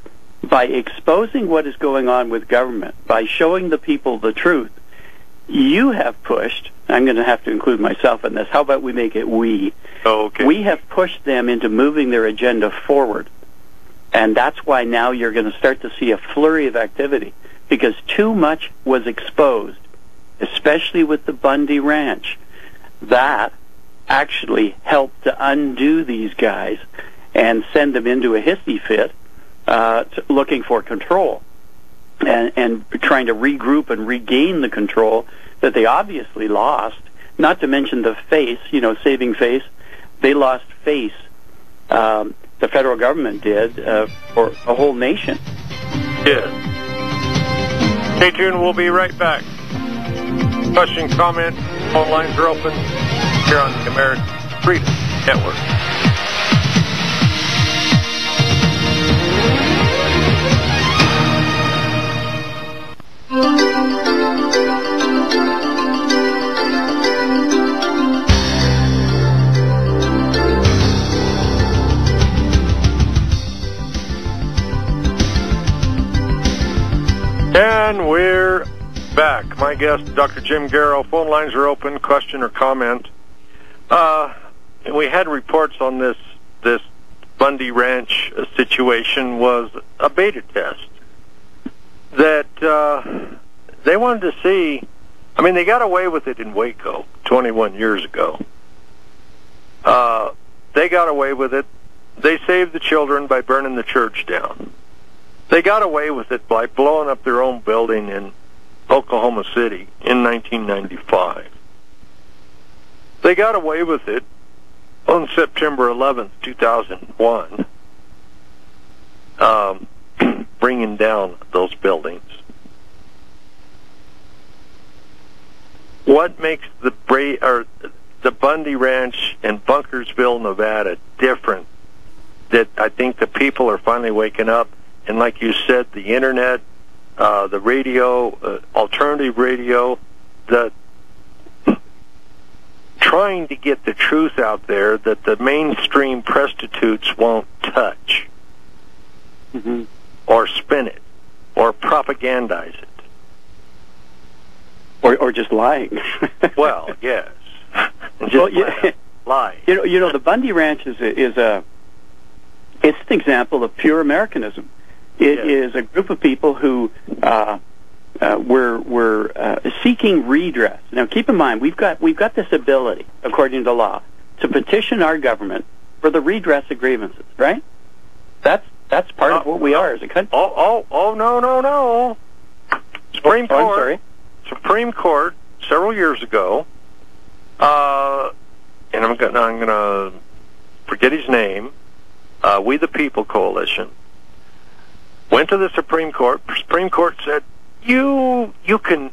by exposing what is going on with government, by showing the people the truth, you have pushed, I'm going to have to include myself in this, how about we make it we? Oh, okay. We have pushed them into moving their agenda forward. And that's why now you're going to start to see a flurry of activity, because too much was exposed, especially with the Bundy Ranch. That actually helped to undo these guys and send them into a hissy fit, looking for control and trying to regroup and regain the control that they obviously lost, not to mention the face, saving face. They lost face, the federal government did, for a whole nation. Yes. Stay tuned, we'll be right back. Question, comment, phone lines are open here on the American Freedom Network. And we're back. My guest, Dr. Jim Garrow. Phone lines are open. Question or comment. And we had reports on this Bundy Ranch situation was a beta test that they wanted to see. I mean, they got away with it in Waco 21 years ago. They got away with it. They saved the children by burning the church down. They got away with it by blowing up their own building in Oklahoma City in 1995. They got away with it on September 11th, 2001, bringing down those buildings. What makes the Bundy Ranch and Bunkersville, Nevada, different? That I think the people are finally waking up. And like you said, the internet, the radio, alternative radio, trying to get the truth out there that the mainstream prostitutes won't touch, or spin it, or propagandize it, or just lying. Well, yes, just lie. The Bundy Ranch is it's an example of pure Americanism. It is a group of people who were seeking redress. Now, keep in mind, we've got this ability, according to law, to petition our government for the redress of grievances. Right? That's part of what we are as a country. No. Supreme Court. I'm sorry. Supreme Court several years ago, and I'm gonna forget his name. We the People Coalition went to the Supreme Court. Supreme Court said, you can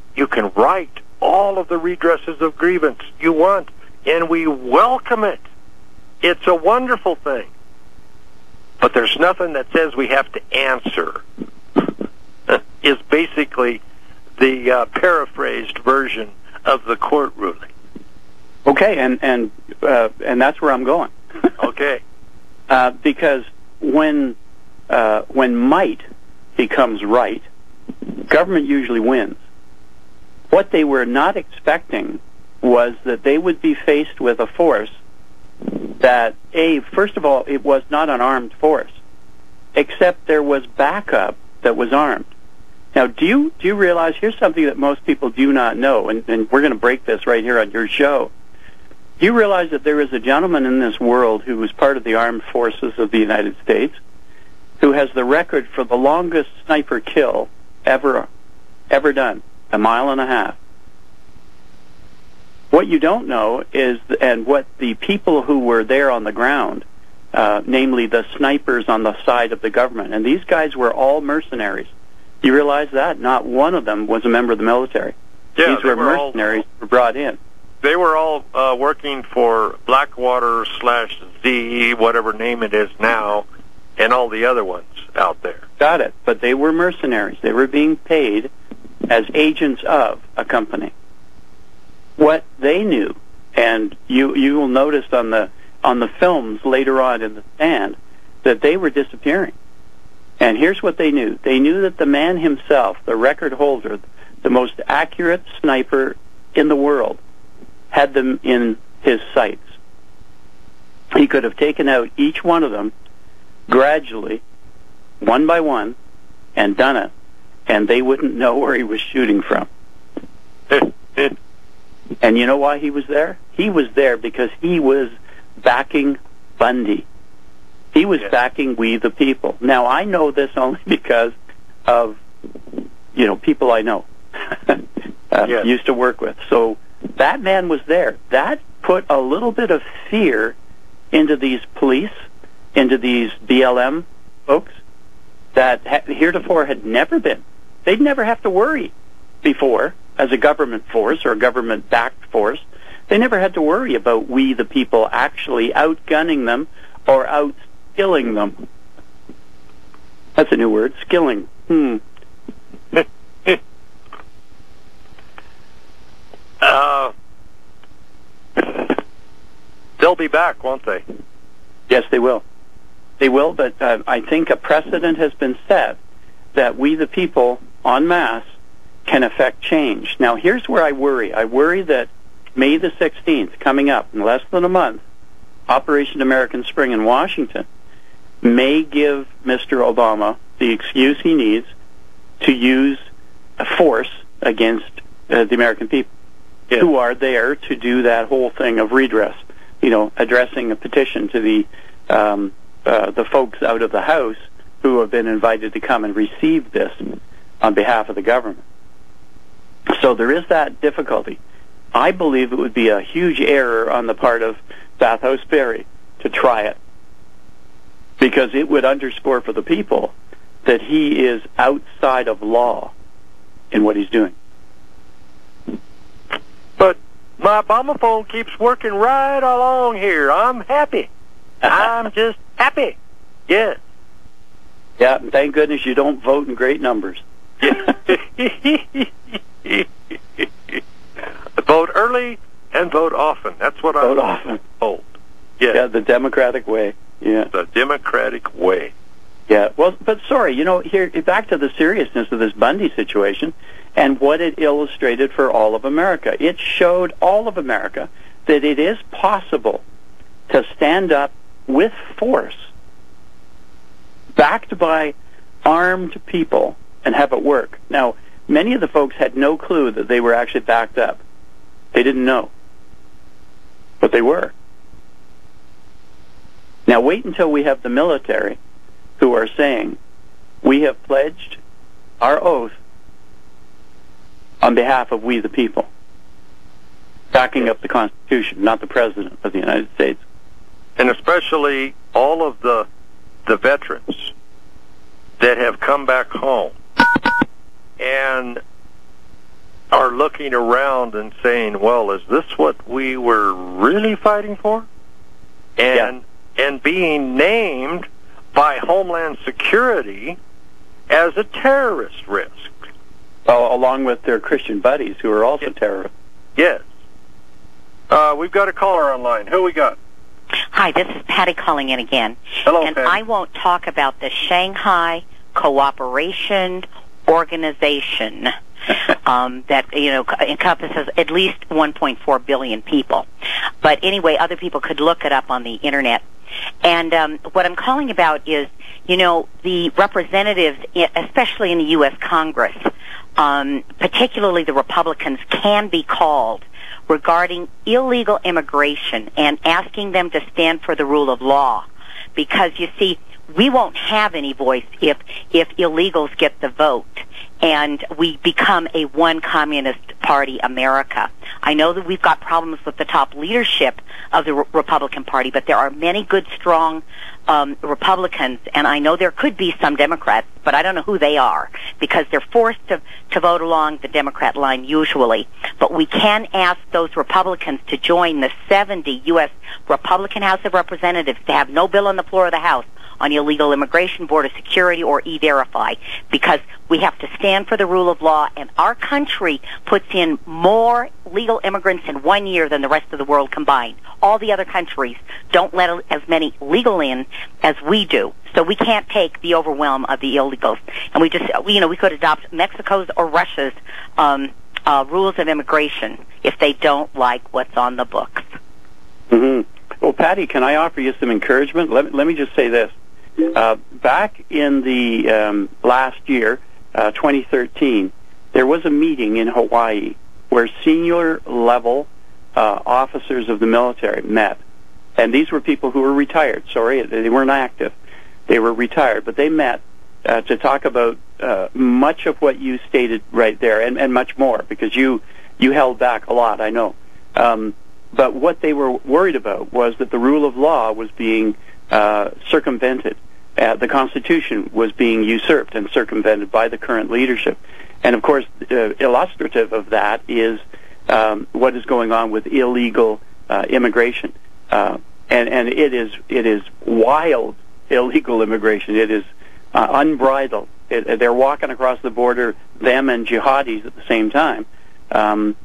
write all of the redresses of grievance you want, and we welcome it. It's a wonderful thing. But there's nothing that says we have to answer, is basically the paraphrased version of the court ruling. Okay, and that's where I'm going. Okay. Because when might becomes right, government usually wins. What they were not expecting was that they would be faced with a force that, first of all, it was not an armed force, except there was backup that was armed. Now, do you realize, here's something that most people do not know, and we're going to break this right here on your show. Do you realize that there is a gentleman in this world who was part of the armed forces of the United States, who has the record for the longest sniper kill ever done. 1.5 miles. What you don't know is, and what the people who were there on the ground, namely the snipers on the side of the government, and these guys were all mercenaries. You realize that? Not one of them was a member of the military. Yeah, these were mercenaries who were brought in. They were all working for Blackwater/Z, whatever name it is now, and all the other ones out there. Got it. But they were mercenaries. They were being paid as agents of a company. What they knew, and you will notice on the films later on in The Stand, that they were disappearing. And here's what they knew. They knew that the man himself, the record holder, the most accurate sniper in the world, had them in his sights. He could have taken out each one of them gradually, one by one, and done it, and they wouldn't know where he was shooting from. And you know why he was there? He was there because he was backing Bundy. He was backing We the People. Now, I know this only because of, people I know, used to work with. So that man was there. That put a little bit of fear into these police, into these BLM folks that heretofore had never been. They'd never have to worry before as a government force or a government-backed force. They never had to worry about We the People actually outgunning them or outskilling them. That's a new word, skilling. They'll be back, won't they? Yes, they will. They will, but I think a precedent has been set that We the People, en masse, can affect change. Now, here's where I worry. I worry that May the 16th, coming up in less than a month, Operation American Spring in Washington, may give Mr. Obama the excuse he needs to use a force against the American people, who are there to do that whole thing of redress, addressing a petition to the folks out of the House who have been invited to come and receive this on behalf of the government. So there is that difficulty. I believe it would be a huge error on the part of Bathhouse Berry to try it, because it would underscore for the people that he is outside of law in what he's doing. But my Obama phone keeps working right along here. I'm happy. I'm just happy. Yes. Yeah, and thank goodness you don't vote in great numbers. Vote early and vote often. That's what I'm told. Yeah, the democratic way. Yeah, the democratic way. Yeah. Well, but sorry, here back to the seriousness of this Bundy situation and what it illustrated for all of America. It showed all of America that it is possible to stand up with force, backed by armed people, and have it work. Now, many of the folks had no clue that they were actually backed up. They didn't know. But they were. Now, wait until we have the military who are saying, we have pledged our oath on behalf of We the People, backing up the Constitution, not the President of the United States. And especially all of the veterans that have come back home and are looking around and saying, well, is this what we were really fighting for? And being named by Homeland Security as a terrorist risk. Well, along with their Christian buddies who are also terrorists. Yes. We've got a caller online. Who we got? Hi, this is Patty calling in again. Hello, and Patty. I won't talk about the Shanghai Cooperation Organization that encompasses at least 1.4 billion people. But anyway, other people could look it up on the internet. And what I'm calling about is, the representatives, especially in the U.S. Congress, particularly the Republicans, can be called regarding illegal immigration and asking them to stand for the rule of law. Because, you see, we won't have any voice if illegals get the vote. and we become a one communist party America. I know that we've got problems with the top leadership of the Republican Party, but there are many good, strong Republicans, and I know there could be some Democrats, but I don't know who they are, because they're forced to vote along the Democrat line usually. But we can ask those Republicans to join the 70 U.S. Republican House of Representatives to have no bill on the floor of the House on illegal immigration, border security, or E-Verify, because we have to stand for the rule of law, and our country puts in more legal immigrants in 1 year than the rest of the world combined. All the other countries don't let as many legal in as we do. So we can't take the overwhelm of the illegals. And we could adopt Mexico's or Russia's rules of immigration if they don't like what's on the books. Mm-hmm. Well, Patty, can I offer you some encouragement? Let me just say this. Back in the last year, 2013, there was a meeting in Hawaii where senior level officers of the military met. And these were people who were retired. Sorry, they weren't active. They were retired. But they met to talk about much of what you stated right there, and much more, because you held back a lot, I know. But what they were worried about was that the rule of law was being circumvented. The Constitution was being usurped and circumvented by the current leadership. And, of course, illustrative of that is what is going on with illegal immigration. And it is wild illegal immigration. It is unbridled. They're walking across the border, them and jihadis at the same time, en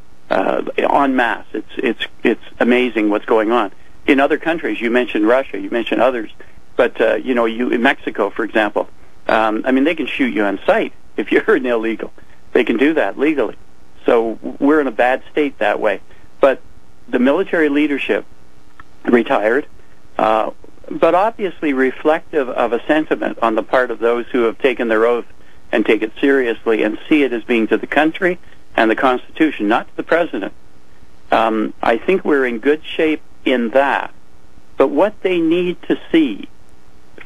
masse. It's amazing what's going on. In other countries, you mentioned Russia, you mentioned others, but in Mexico, for example, they can shoot you on sight if you're an illegal. They can do that legally. So we're in a bad state that way. But the military leadership retired, but obviously reflective of a sentiment on the part of those who have taken their oath and take it seriously and see it as being to the country and the Constitution, not to the president. I think we're in good shape in that. But what they need to see,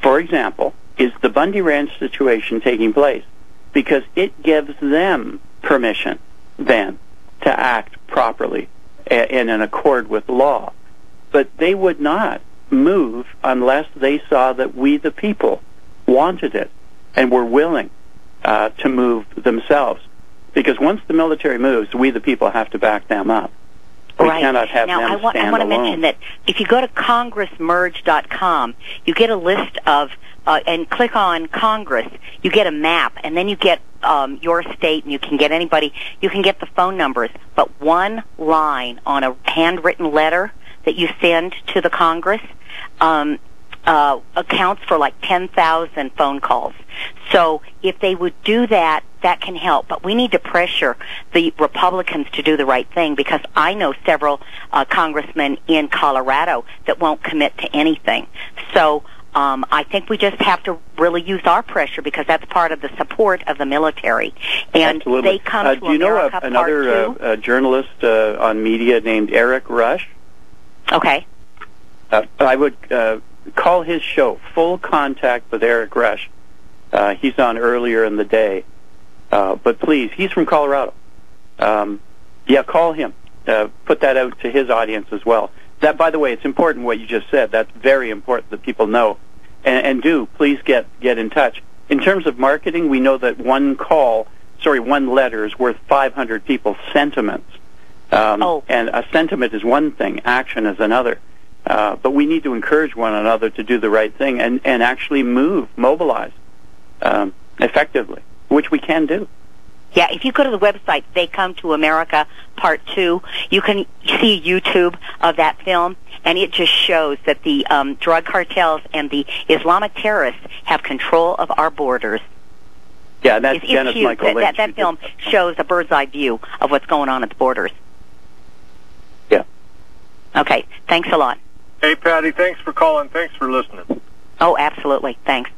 for example, is the Bundy Ranch situation taking place, because it gives them permission then to act properly and in accord with law. But they would not move unless they saw that we, the people, wanted it and were willing to move themselves. Because once the military moves, we, the people, have to back them up. We cannot have them stand alone. I want to mention that if you go to congressmerge.com, you get a list of, and click on Congress, you get a map, and then you get your state, and you can get anybody, you can get the phone numbers. But one line on a handwritten letter that you send to the Congress accounts for like 10,000 phone calls. So if they would do that, that can help. But we need to pressure the Republicans to do the right thing, because I know several congressmen in Colorado that won't commit to anything. So I think we just have to really use our pressure, because that's part of the support of the military. And absolutely. They come to do you know another journalist on media named Eric Rush? Okay. I would call his show Full Contact with Eric Rush. He's on earlier in the day. But please, he's from Colorado. Call him. Put that out to his audience as well. That, by the way, it's important what you just said. That's very important that people know. And please get in touch. In terms of marketing, we know that one letter is worth 500 people's sentiments. And a sentiment is one thing, action is another. But we need to encourage one another to do the right thing and actually mobilize effectively, which we can do. Yeah, if you go to the website, They Come to America Part 2, you can see YouTube of that film, and it just shows that the drug cartels and the Islamic terrorists have control of our borders. Yeah, that's Dennis Michael Lynch. That film shows a bird's eye view of what's going on at the borders. Yeah. Okay, thanks a lot. Hey, Patty, thanks for calling. Thanks for listening. Oh, absolutely. Thanks.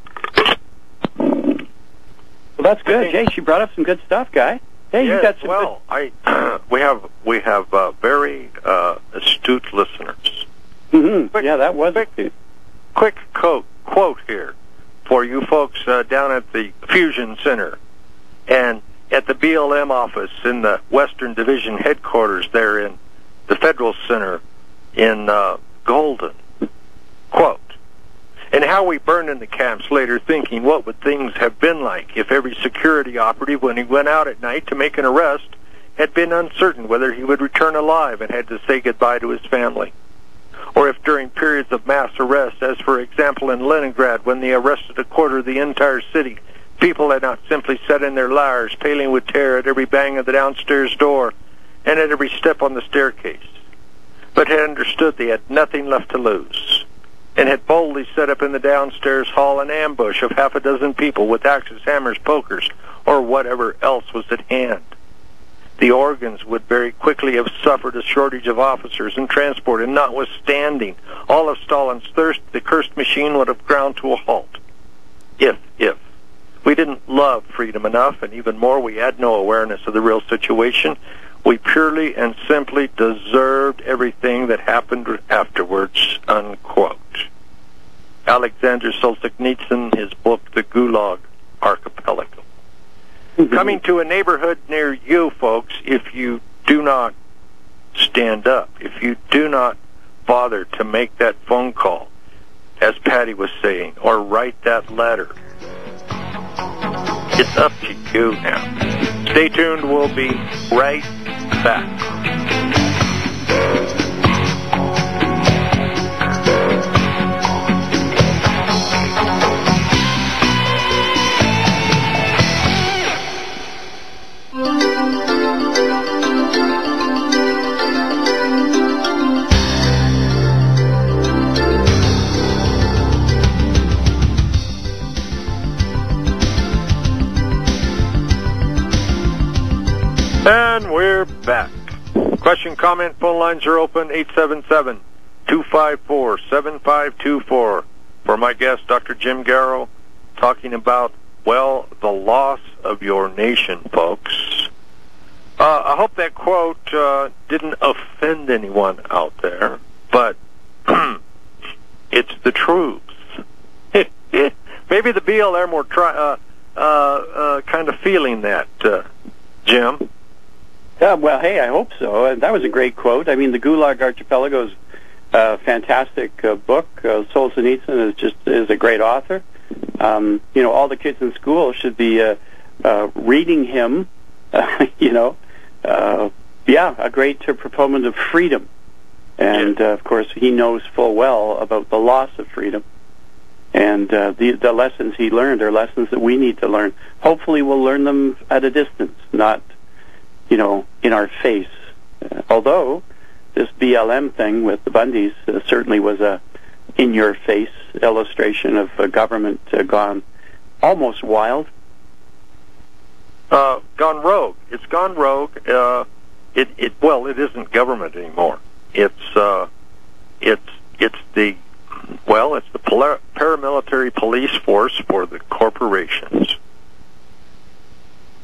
Well, that's good. Jay, she brought up some good stuff, guy. Hey, yes, you got some good... we have very astute listeners. Mm-hmm. That was astute. Quick quote here for you folks down at the Fusion Center. And at the BLM office in the Western Division headquarters there in the Federal Center in Golden. Quote, "And how we burned in the camps later thinking what would things have been like if every security operative, when he went out at night to make an arrest, had been uncertain whether he would return alive and had to say goodbye to his family. Or if during periods of mass arrest, as for example in Leningrad when they arrested a quarter of the entire city, people had not simply sat in their lairs, paling with terror at every bang of the downstairs door and at every step on the staircase, but had understood they had nothing left to lose, and had boldly set up in the downstairs hall an ambush of half a dozen people with axes, hammers, pokers, or whatever else was at hand. The organs would very quickly have suffered a shortage of officers and transport, and notwithstanding all of Stalin's thirst, the cursed machine would have ground to a halt. If we didn't love freedom enough, and even more, we had no awareness of the real situation, we purely and simply deserved everything that happened afterwards," unquote. Alexander Solzhenitsyn, his book, The Gulag Archipelago. Coming to a neighborhood near you, folks, if you do not stand up, if you do not bother to make that phone call, as Patty was saying, or write that letter, it's up to you now. Stay tuned. We'll be right back. And we're back. Question, comment, phone lines are open, 877-254-7524. For my guest, Dr. Jim Garrow, talking about, well, the loss of your nation, folks. I hope that quote didn't offend anyone out there, but it's the truth. Maybe the BLM were kind of feeling that, Jim. Well, hey, I hope so. That was a great quote. I mean, the Gulag Archipelago is a fantastic book. Solzhenitsyn is a great author. All the kids in school should be reading him. A great proponent of freedom. And, of course, he knows full well about the loss of freedom. And the lessons he learned are lessons that we need to learn. Hopefully we'll learn them at a distance, not in our face. Although this BLM thing with the Bundys certainly was a in-your-face illustration of a government gone almost wild. Gone rogue. It's gone rogue. It isn't government anymore. It's the paramilitary police force for the corporations.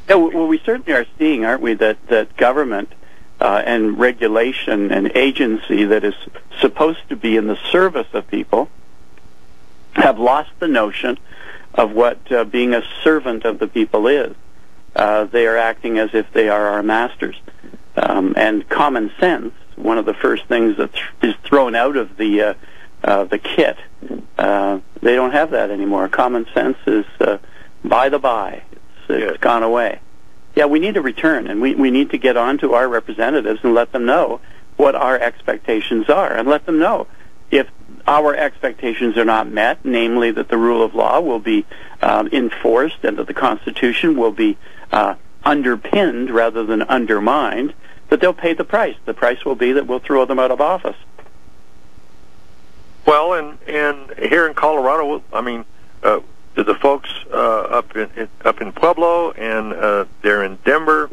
Yeah, well, we certainly are seeing, aren't we, that government and regulation and agency that is supposed to be in the service of people have lost the notion of what being a servant of the people is. They are acting as if they are our masters. And common sense, one of the first things that is thrown out of the kit, they don't have that anymore. Common sense is by the by. It's gone away. Yeah, we need to return, and we need to get on to our representatives and let them know what our expectations are, and let them know if our expectations are not met, namely that the rule of law will be enforced and that the Constitution will be underpinned rather than undermined, that they'll pay the price. The price will be that we'll throw them out of office. Well, and here in Colorado, I mean, the folks up in Pueblo and they're in Denver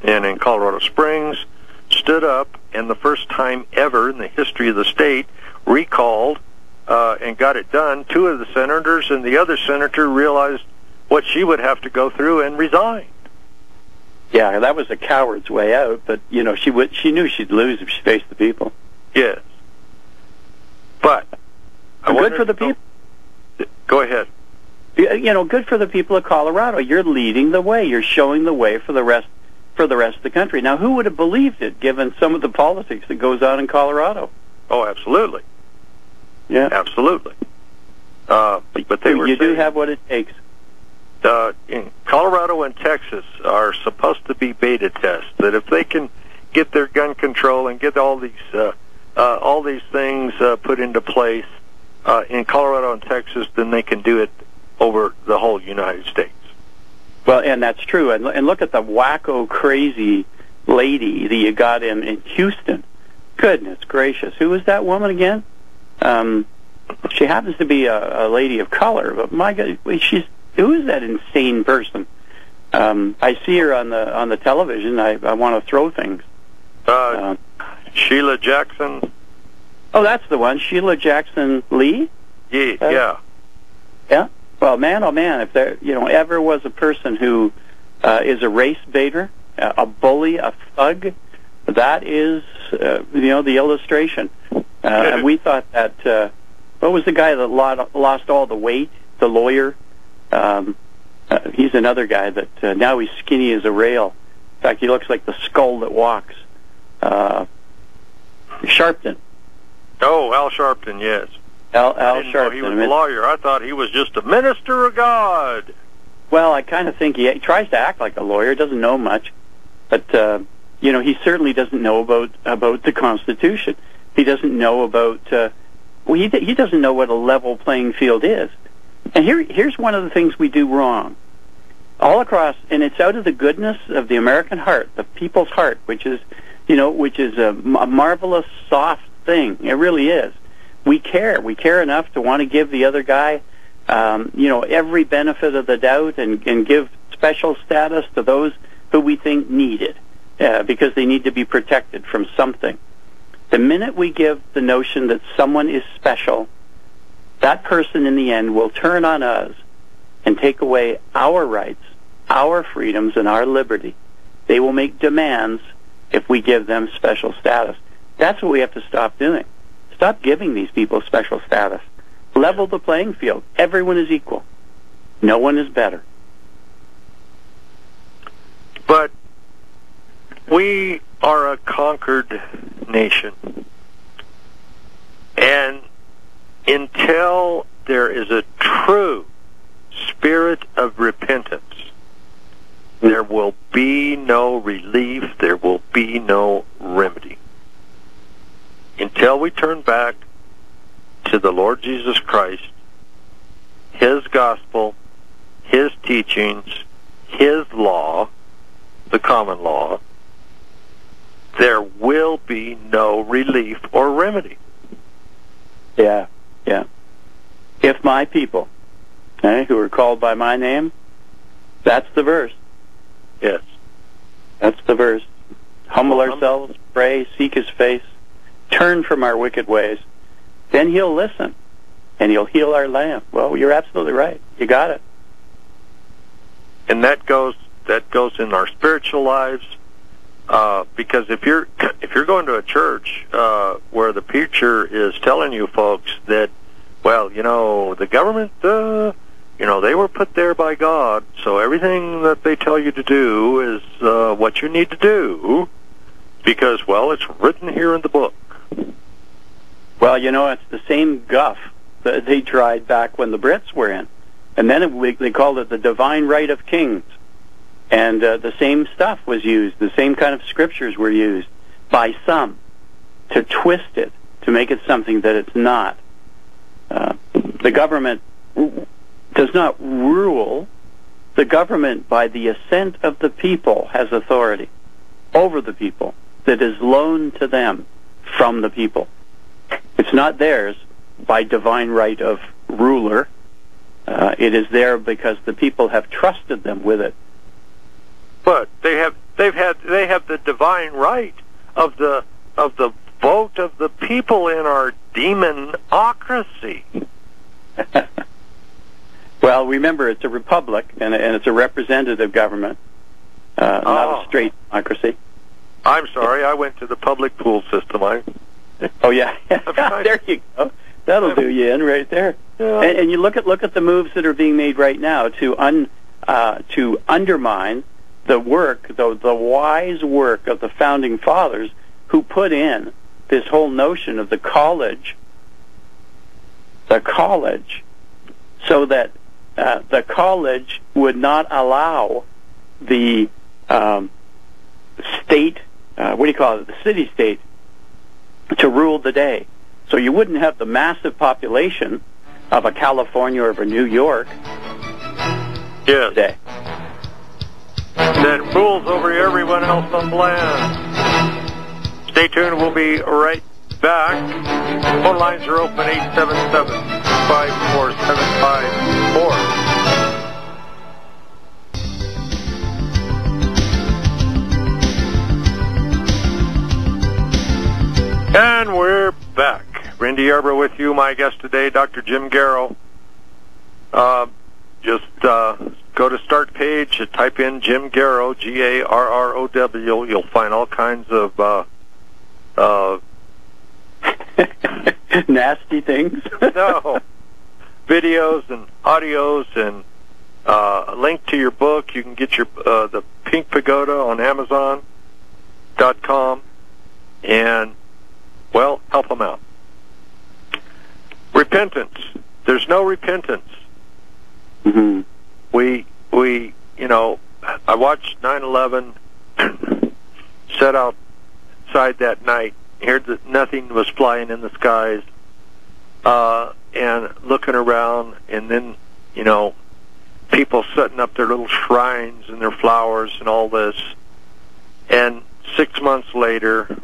and in Colorado Springs stood up, and the first time ever in the history of the state recalled and got it done. Two of the senators, and the other senator realized what she would have to go through and resigned. Yeah, that was a coward's way out, but she knew she'd lose if she faced the people. Yes, but good for the people. Go ahead. good for the people of Colorado. You're leading the way. You're showing the way for the rest of the country. Now, who would have believed it, given some of the politics that goes on in Colorado? Oh, absolutely. Yeah, absolutely. But they were. You do have what it takes. In Colorado and Texas are supposed to be beta tests. That if they can get their gun control and get all these things put into place in Colorado and Texas, then they can do it over the whole United States. Well, and that's true. And look at the wacko, crazy lady that you got in Houston. Goodness gracious, who was that woman again? She happens to be a lady of color, but my God, who is that insane person? I see her on the television. I want to throw things. Sheila Jackson. Oh, that's the one, Sheila Jackson Lee. Yeah. Yeah. Well, man, oh man, if there ever was a person who is a race baiter, a bully, a thug, that is the illustration. And we thought that what was the guy that lost all the weight? The lawyer. He's another guy that now he's skinny as a rail. In fact, he looks like the skull that walks. Sharpton. Oh, Al Sharpton, yes. Al I didn't know Sharpton. he was a lawyer. I thought he was just a minister of God. Well, I kind of think he tries to act like a lawyer. Doesn't know much, but he certainly doesn't know about the Constitution. He doesn't know about. He doesn't know what a level playing field is. And here's one of the things we do wrong. All across, and it's out of the goodness of the American heart, the people's heart, which is a marvelous, soft thing. It really is. We care. We care enough to want to give the other guy, every benefit of the doubt and give special status to those who we think need it, because they need to be protected from something. The minute we give the notion that someone is special, that person in the end will turn on us and take away our rights, our freedoms, and our liberty. They will make demands if we give them special status. That's what we have to stop doing. Stop giving these people special status. Level the playing field. Everyone is equal. No one is better. But we are a conquered nation. And until there is a true spirit of repentance, there will be no relief, there will be no remedy. Until we turn back to the Lord Jesus Christ, His gospel, His teachings, His law, the common law, there will be no relief or remedy. Yeah. If my people, who are called by my name, that's the verse. Yes. That's the verse. Humble ourselves, pray, seek His face, turn from our wicked ways. Then He'll listen, and He'll heal our land. Well, you're absolutely right. You got it. And that goes in our spiritual lives, because if you're going to a church where the preacher is telling you folks that, well, the government, they were put there by God, so everything that they tell you to do is what you need to do, because, well, it's written here in the book. Well, it's the same guff that they tried back when the Brits were in. And then they called it the divine right of kings. And the same stuff was used. The same kind of scriptures were used by some to twist it, to make it something that it's not. The government does not rule. The government, by the assent of the people, has authority over the people that is loaned to them from the people. It's not theirs by divine right of ruler. It is there because the people have trusted them with it. But they have the divine right of the vote of the people in our demonocracy. Well, remember, it's a republic, and it's a representative government, not a straight democracy. I'm sorry, I went to the public pool system. Oh, yeah. There you go. That'll do you in right there. Yeah. And you look at the moves that are being made right now to undermine the work, the wise work of the founding fathers, who put in this whole notion of the college, so that the college would not allow the state, the city-state, to rule the day. So you wouldn't have the massive population of a California or of a New York today. That rules over everyone else on the land. Stay tuned. We'll be right back. Phone lines are open, 877-54754. And we're back. Randy Yarbrough with you. My guest today, Dr. Jim Garrow. Just go to start page, type in Jim Garrow, Garrow. You'll find all kinds of nasty things. No, videos and audios and a link to your book. You can get your the Pink Pagoda on Amazon.com and, well, help them out. Repentance. There's no repentance. Mm-hmm. We I watched 9/11, sat outside that night, heard that nothing was flying in the skies, and looking around, and then, people setting up their little shrines and their flowers and all this. And 6 months later,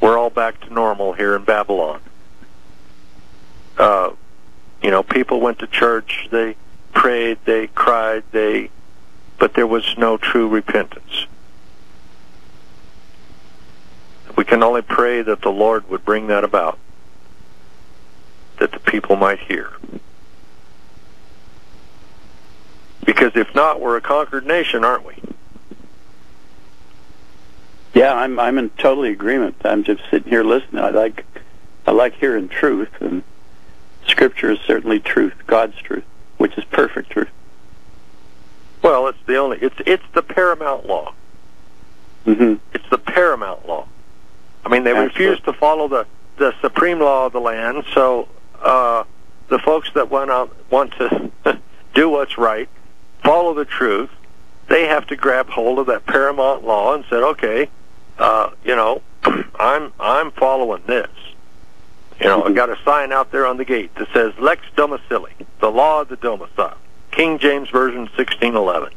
we're all back to normal here in Babylon. People went to church, they prayed, they cried, but there was no true repentance. We can only pray that the Lord would bring that about, that the people might hear. Because if not, we're a conquered nation, aren't we? Yeah, I'm in totally agreement. I'm just sitting here listening. I like hearing truth, and Scripture is certainly truth, God's truth, which is perfect truth. Well, it's the paramount law. Mm-hmm. It's the paramount law. They refuse to follow the supreme law of the land, so the folks that want to do what's right, follow the truth, they have to grab hold of that paramount law and say, okay, I'm following this. I got a sign out there on the gate that says Lex Domicili, the law of the domicile, King James Version 1611.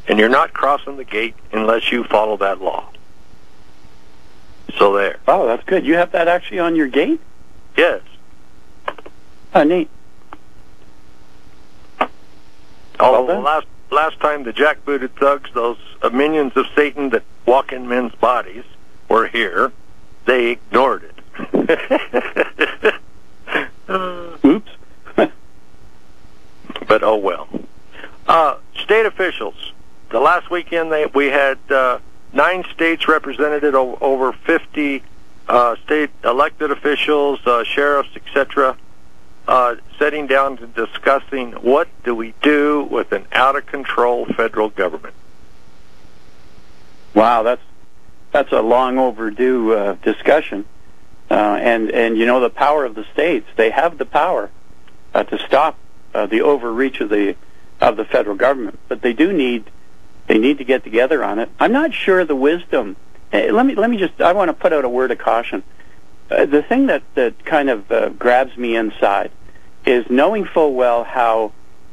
And you're not crossing the gate unless you follow that law. So there. Oh, that's good. You have that actually on your gate? Yes. Oh, neat. Although last time the jackbooted thugs, those minions of Satan that walk in men's bodies, were here, they ignored it. Oops. But oh well. State officials. The last weekend we had 9 states represented, over 50 state elected officials, sheriffs, etc., sitting down and discussing what do we do with an out-of-control federal government. Wow, that's a long overdue discussion. And the power of the states. They have the power to stop the overreach of the federal government, but they need to get together on it. I'm not sure the wisdom. Let me just. I want to put out a word of caution. The thing that kind of grabs me inside is knowing full well how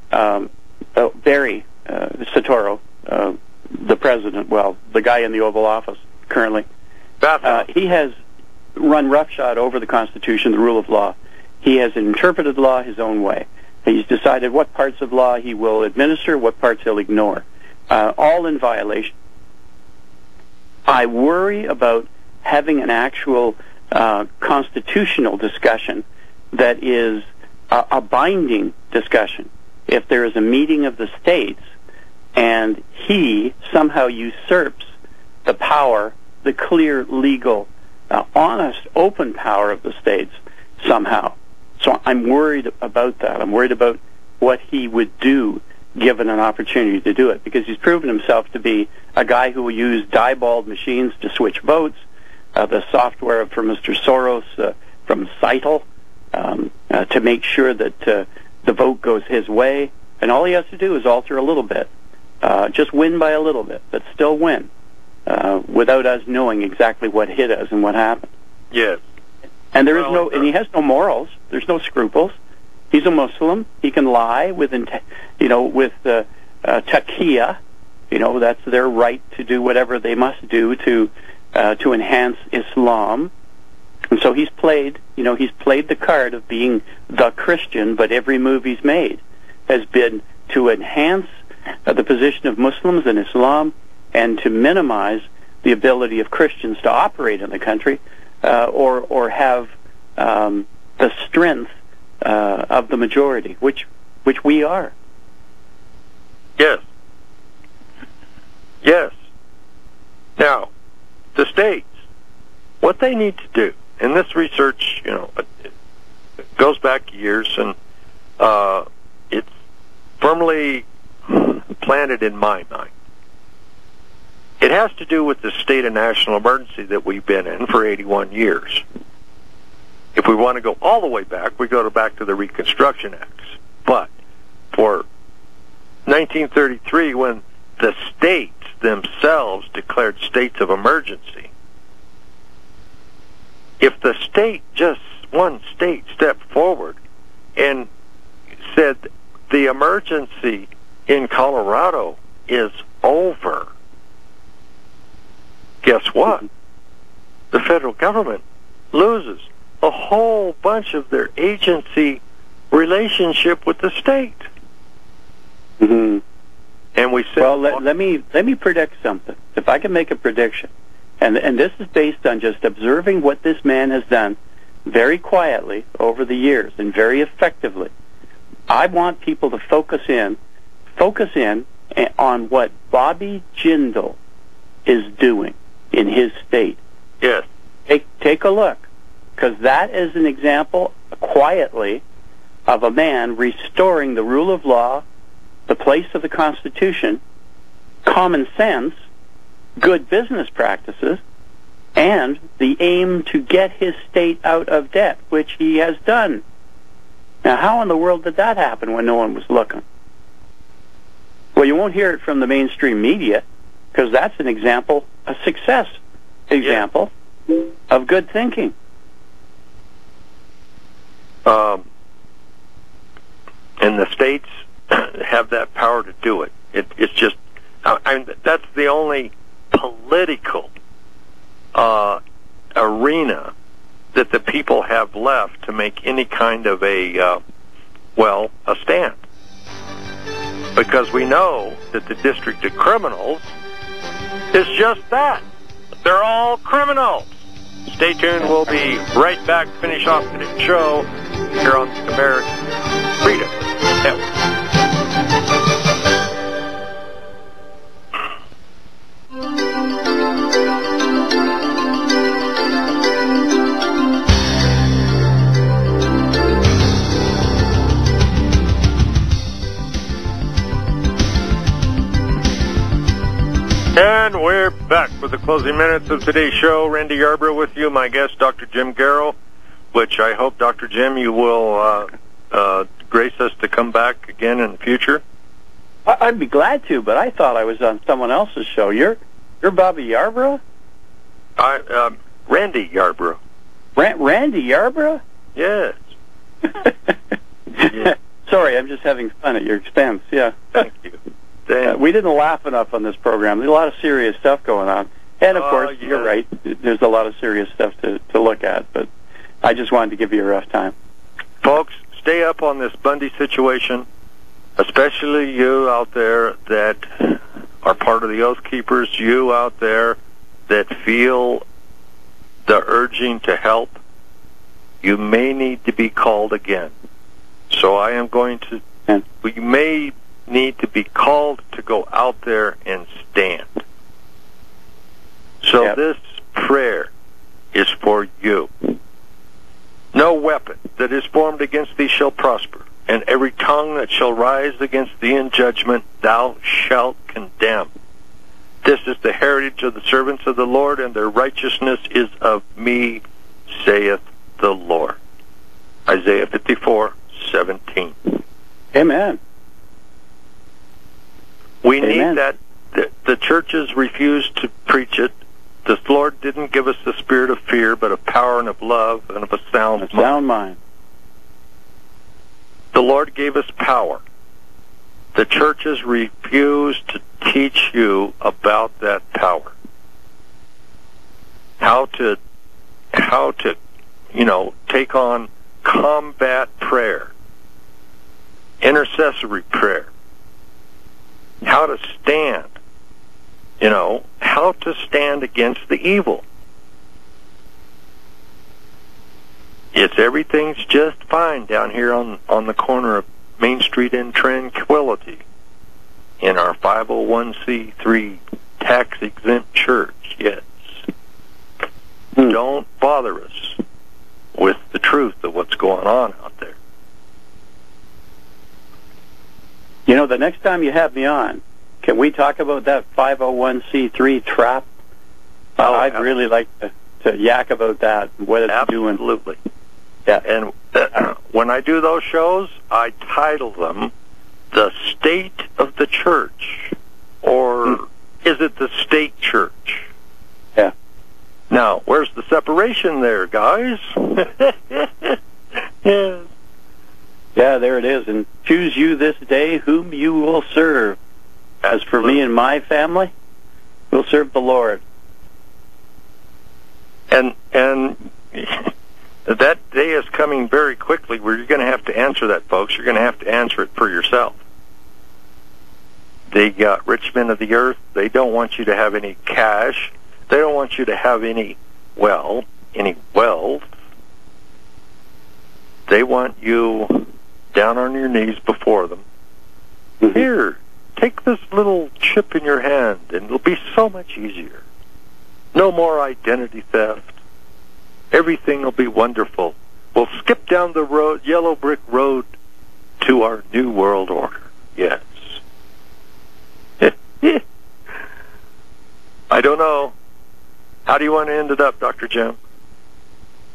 Barry Soetoro, the president, the guy in the Oval Office currently, he has run roughshod over the Constitution, the rule of law. He has interpreted law his own way. He's decided what parts of law he will administer, what parts he'll ignore, all in violation. I worry about having an actual constitutional discussion that is a binding discussion. If there is a meeting of the states and he somehow usurps the power, the clear legal honest, open power of the states somehow. So I'm worried about that. I'm worried about what he would do given an opportunity to do it, because he's proven himself to be a guy who will use dieballed machines to switch votes, the software for Mr. Soros from Cytel to make sure that the vote goes his way. And all he has to do is alter a little bit, just win by a little bit, but still win, without us knowing exactly what hit us and what happened. Yes. And there is and he has no morals. There's no scruples. He's a Muslim. He can lie with taqiyya. That's their right to do whatever they must do to enhance Islam. And so he's played the card of being the Christian, but every move he's made has been to enhance the position of Muslims and Islam and to minimize the ability of Christians to operate in the country or have the strength of the majority, which we are. Yes. Yes. Now, the states, what they need to do, and this research, it goes back years, and it's firmly planted in my mind. It has to do with the state of national emergency that we've been in for 81 years. If we want to go all the way back, we go back to the Reconstruction Acts. But for 1933, when the states themselves declared states of emergency, if the state, just one state, stepped forward and said the emergency in Colorado is over, guess what? The federal government loses a whole bunch of their agency relationship with the state. Mm-hmm. And we said, well, let me predict something. If I can make a prediction, and this is based on just observing what this man has done very quietly over the years and very effectively. I want people to focus in on what Bobby Jindal is doing in his state. Yes. Take a look, because that is an example, quietly, of a man restoring the rule of law, the place of the Constitution, common sense, good business practices, and the aim to get his state out of debt, which he has done. Now, how in the world did that happen when no one was looking? Well, you won't hear it from the mainstream media, because that's an example, a success example of good thinking. And the states have that power to do it. It's just, that's the only political arena that the people have left to make any kind of a stand. Because we know that the district of criminals is just that. They're all criminals. Stay tuned. We'll be right back to finish off today's show here on the American Freedom Network. And we're back for the closing minutes of today's show. Randy Yarbrough with you, my guest, Dr. Jim Garrow, which I hope, Dr. Jim, you will grace us to come back again in the future. I'd be glad to, but I thought I was on someone else's show. You're Bobby Yarbrough? Randy Yarbrough. Randy Yarbrough? Yes. Yeah. Sorry, I'm just having fun at your expense. Yeah. Thank you. We didn't laugh enough on this program. There's a lot of serious stuff going on. And, of course, yeah. You're right. There's a lot of serious stuff to look at. But I just wanted to give you a rough time. Folks, stay up on this Bundy situation, especially you out there that are part of the Oath Keepers, you out there that feel the urging to help. You may need to be called again. So I am going to... We may need to be called to go out there and stand. So This prayer is for you. No weapon that is formed against thee shall prosper, and every tongue that shall rise against thee in judgment thou shalt condemn. This is the heritage of the servants of the Lord, and their righteousness is of me, saith the Lord. Isaiah 54:17. Amen. We Amen. need that. The churches refuse to preach it. The Lord didn't give us the spirit of fear, but of power and of love and of a sound mind. The Lord gave us power. The churches refuse to teach you about that power. How to take on combat prayer, intercessory prayer, how to stand, how to stand against the evil. Everything's just fine down here on the corner of Main Street in Tranquility in our 501c3 tax-exempt church, yes. Don't bother us with the truth of what's going on out there. The next time you have me on, can we talk about that 501c3 trap? I'd really like to yak about that, what it's doing. Absolutely. Yeah. And when I do those shows, I title them The State of the Church, or is it the State Church? Yeah. Now, where's the separation there, guys? Yeah. Yeah, there it is. And choose you this day whom you will serve. As for me and my family, we'll serve the Lord. And that day is coming very quickly where you're going to have to answer that, folks. You're going to have to answer it for yourself. The rich men of the earth, they don't want you to have any cash. They don't want you to have any wealth. They want you down on your knees before them. Mm-hmm. Here, take this little chip in your hand, and it'll be so much easier. No more identity theft. Everything will be wonderful. We'll skip down the road, yellow brick road, to our new world order. Yes. I don't know. How do you want to end it up, Dr. Jim?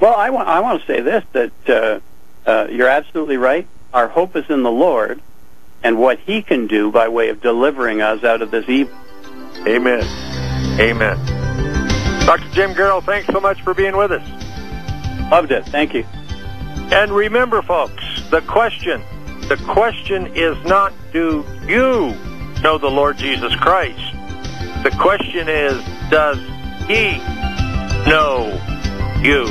Well, I want to say this, that you're absolutely right. Our hope is in the Lord and what He can do by way of delivering us out of this evil. Amen. Amen. Dr. Jim Garrow, thanks so much for being with us. Loved it. Thank you. And remember, folks, the question is not, do you know the Lord Jesus Christ? The question is, does He know you?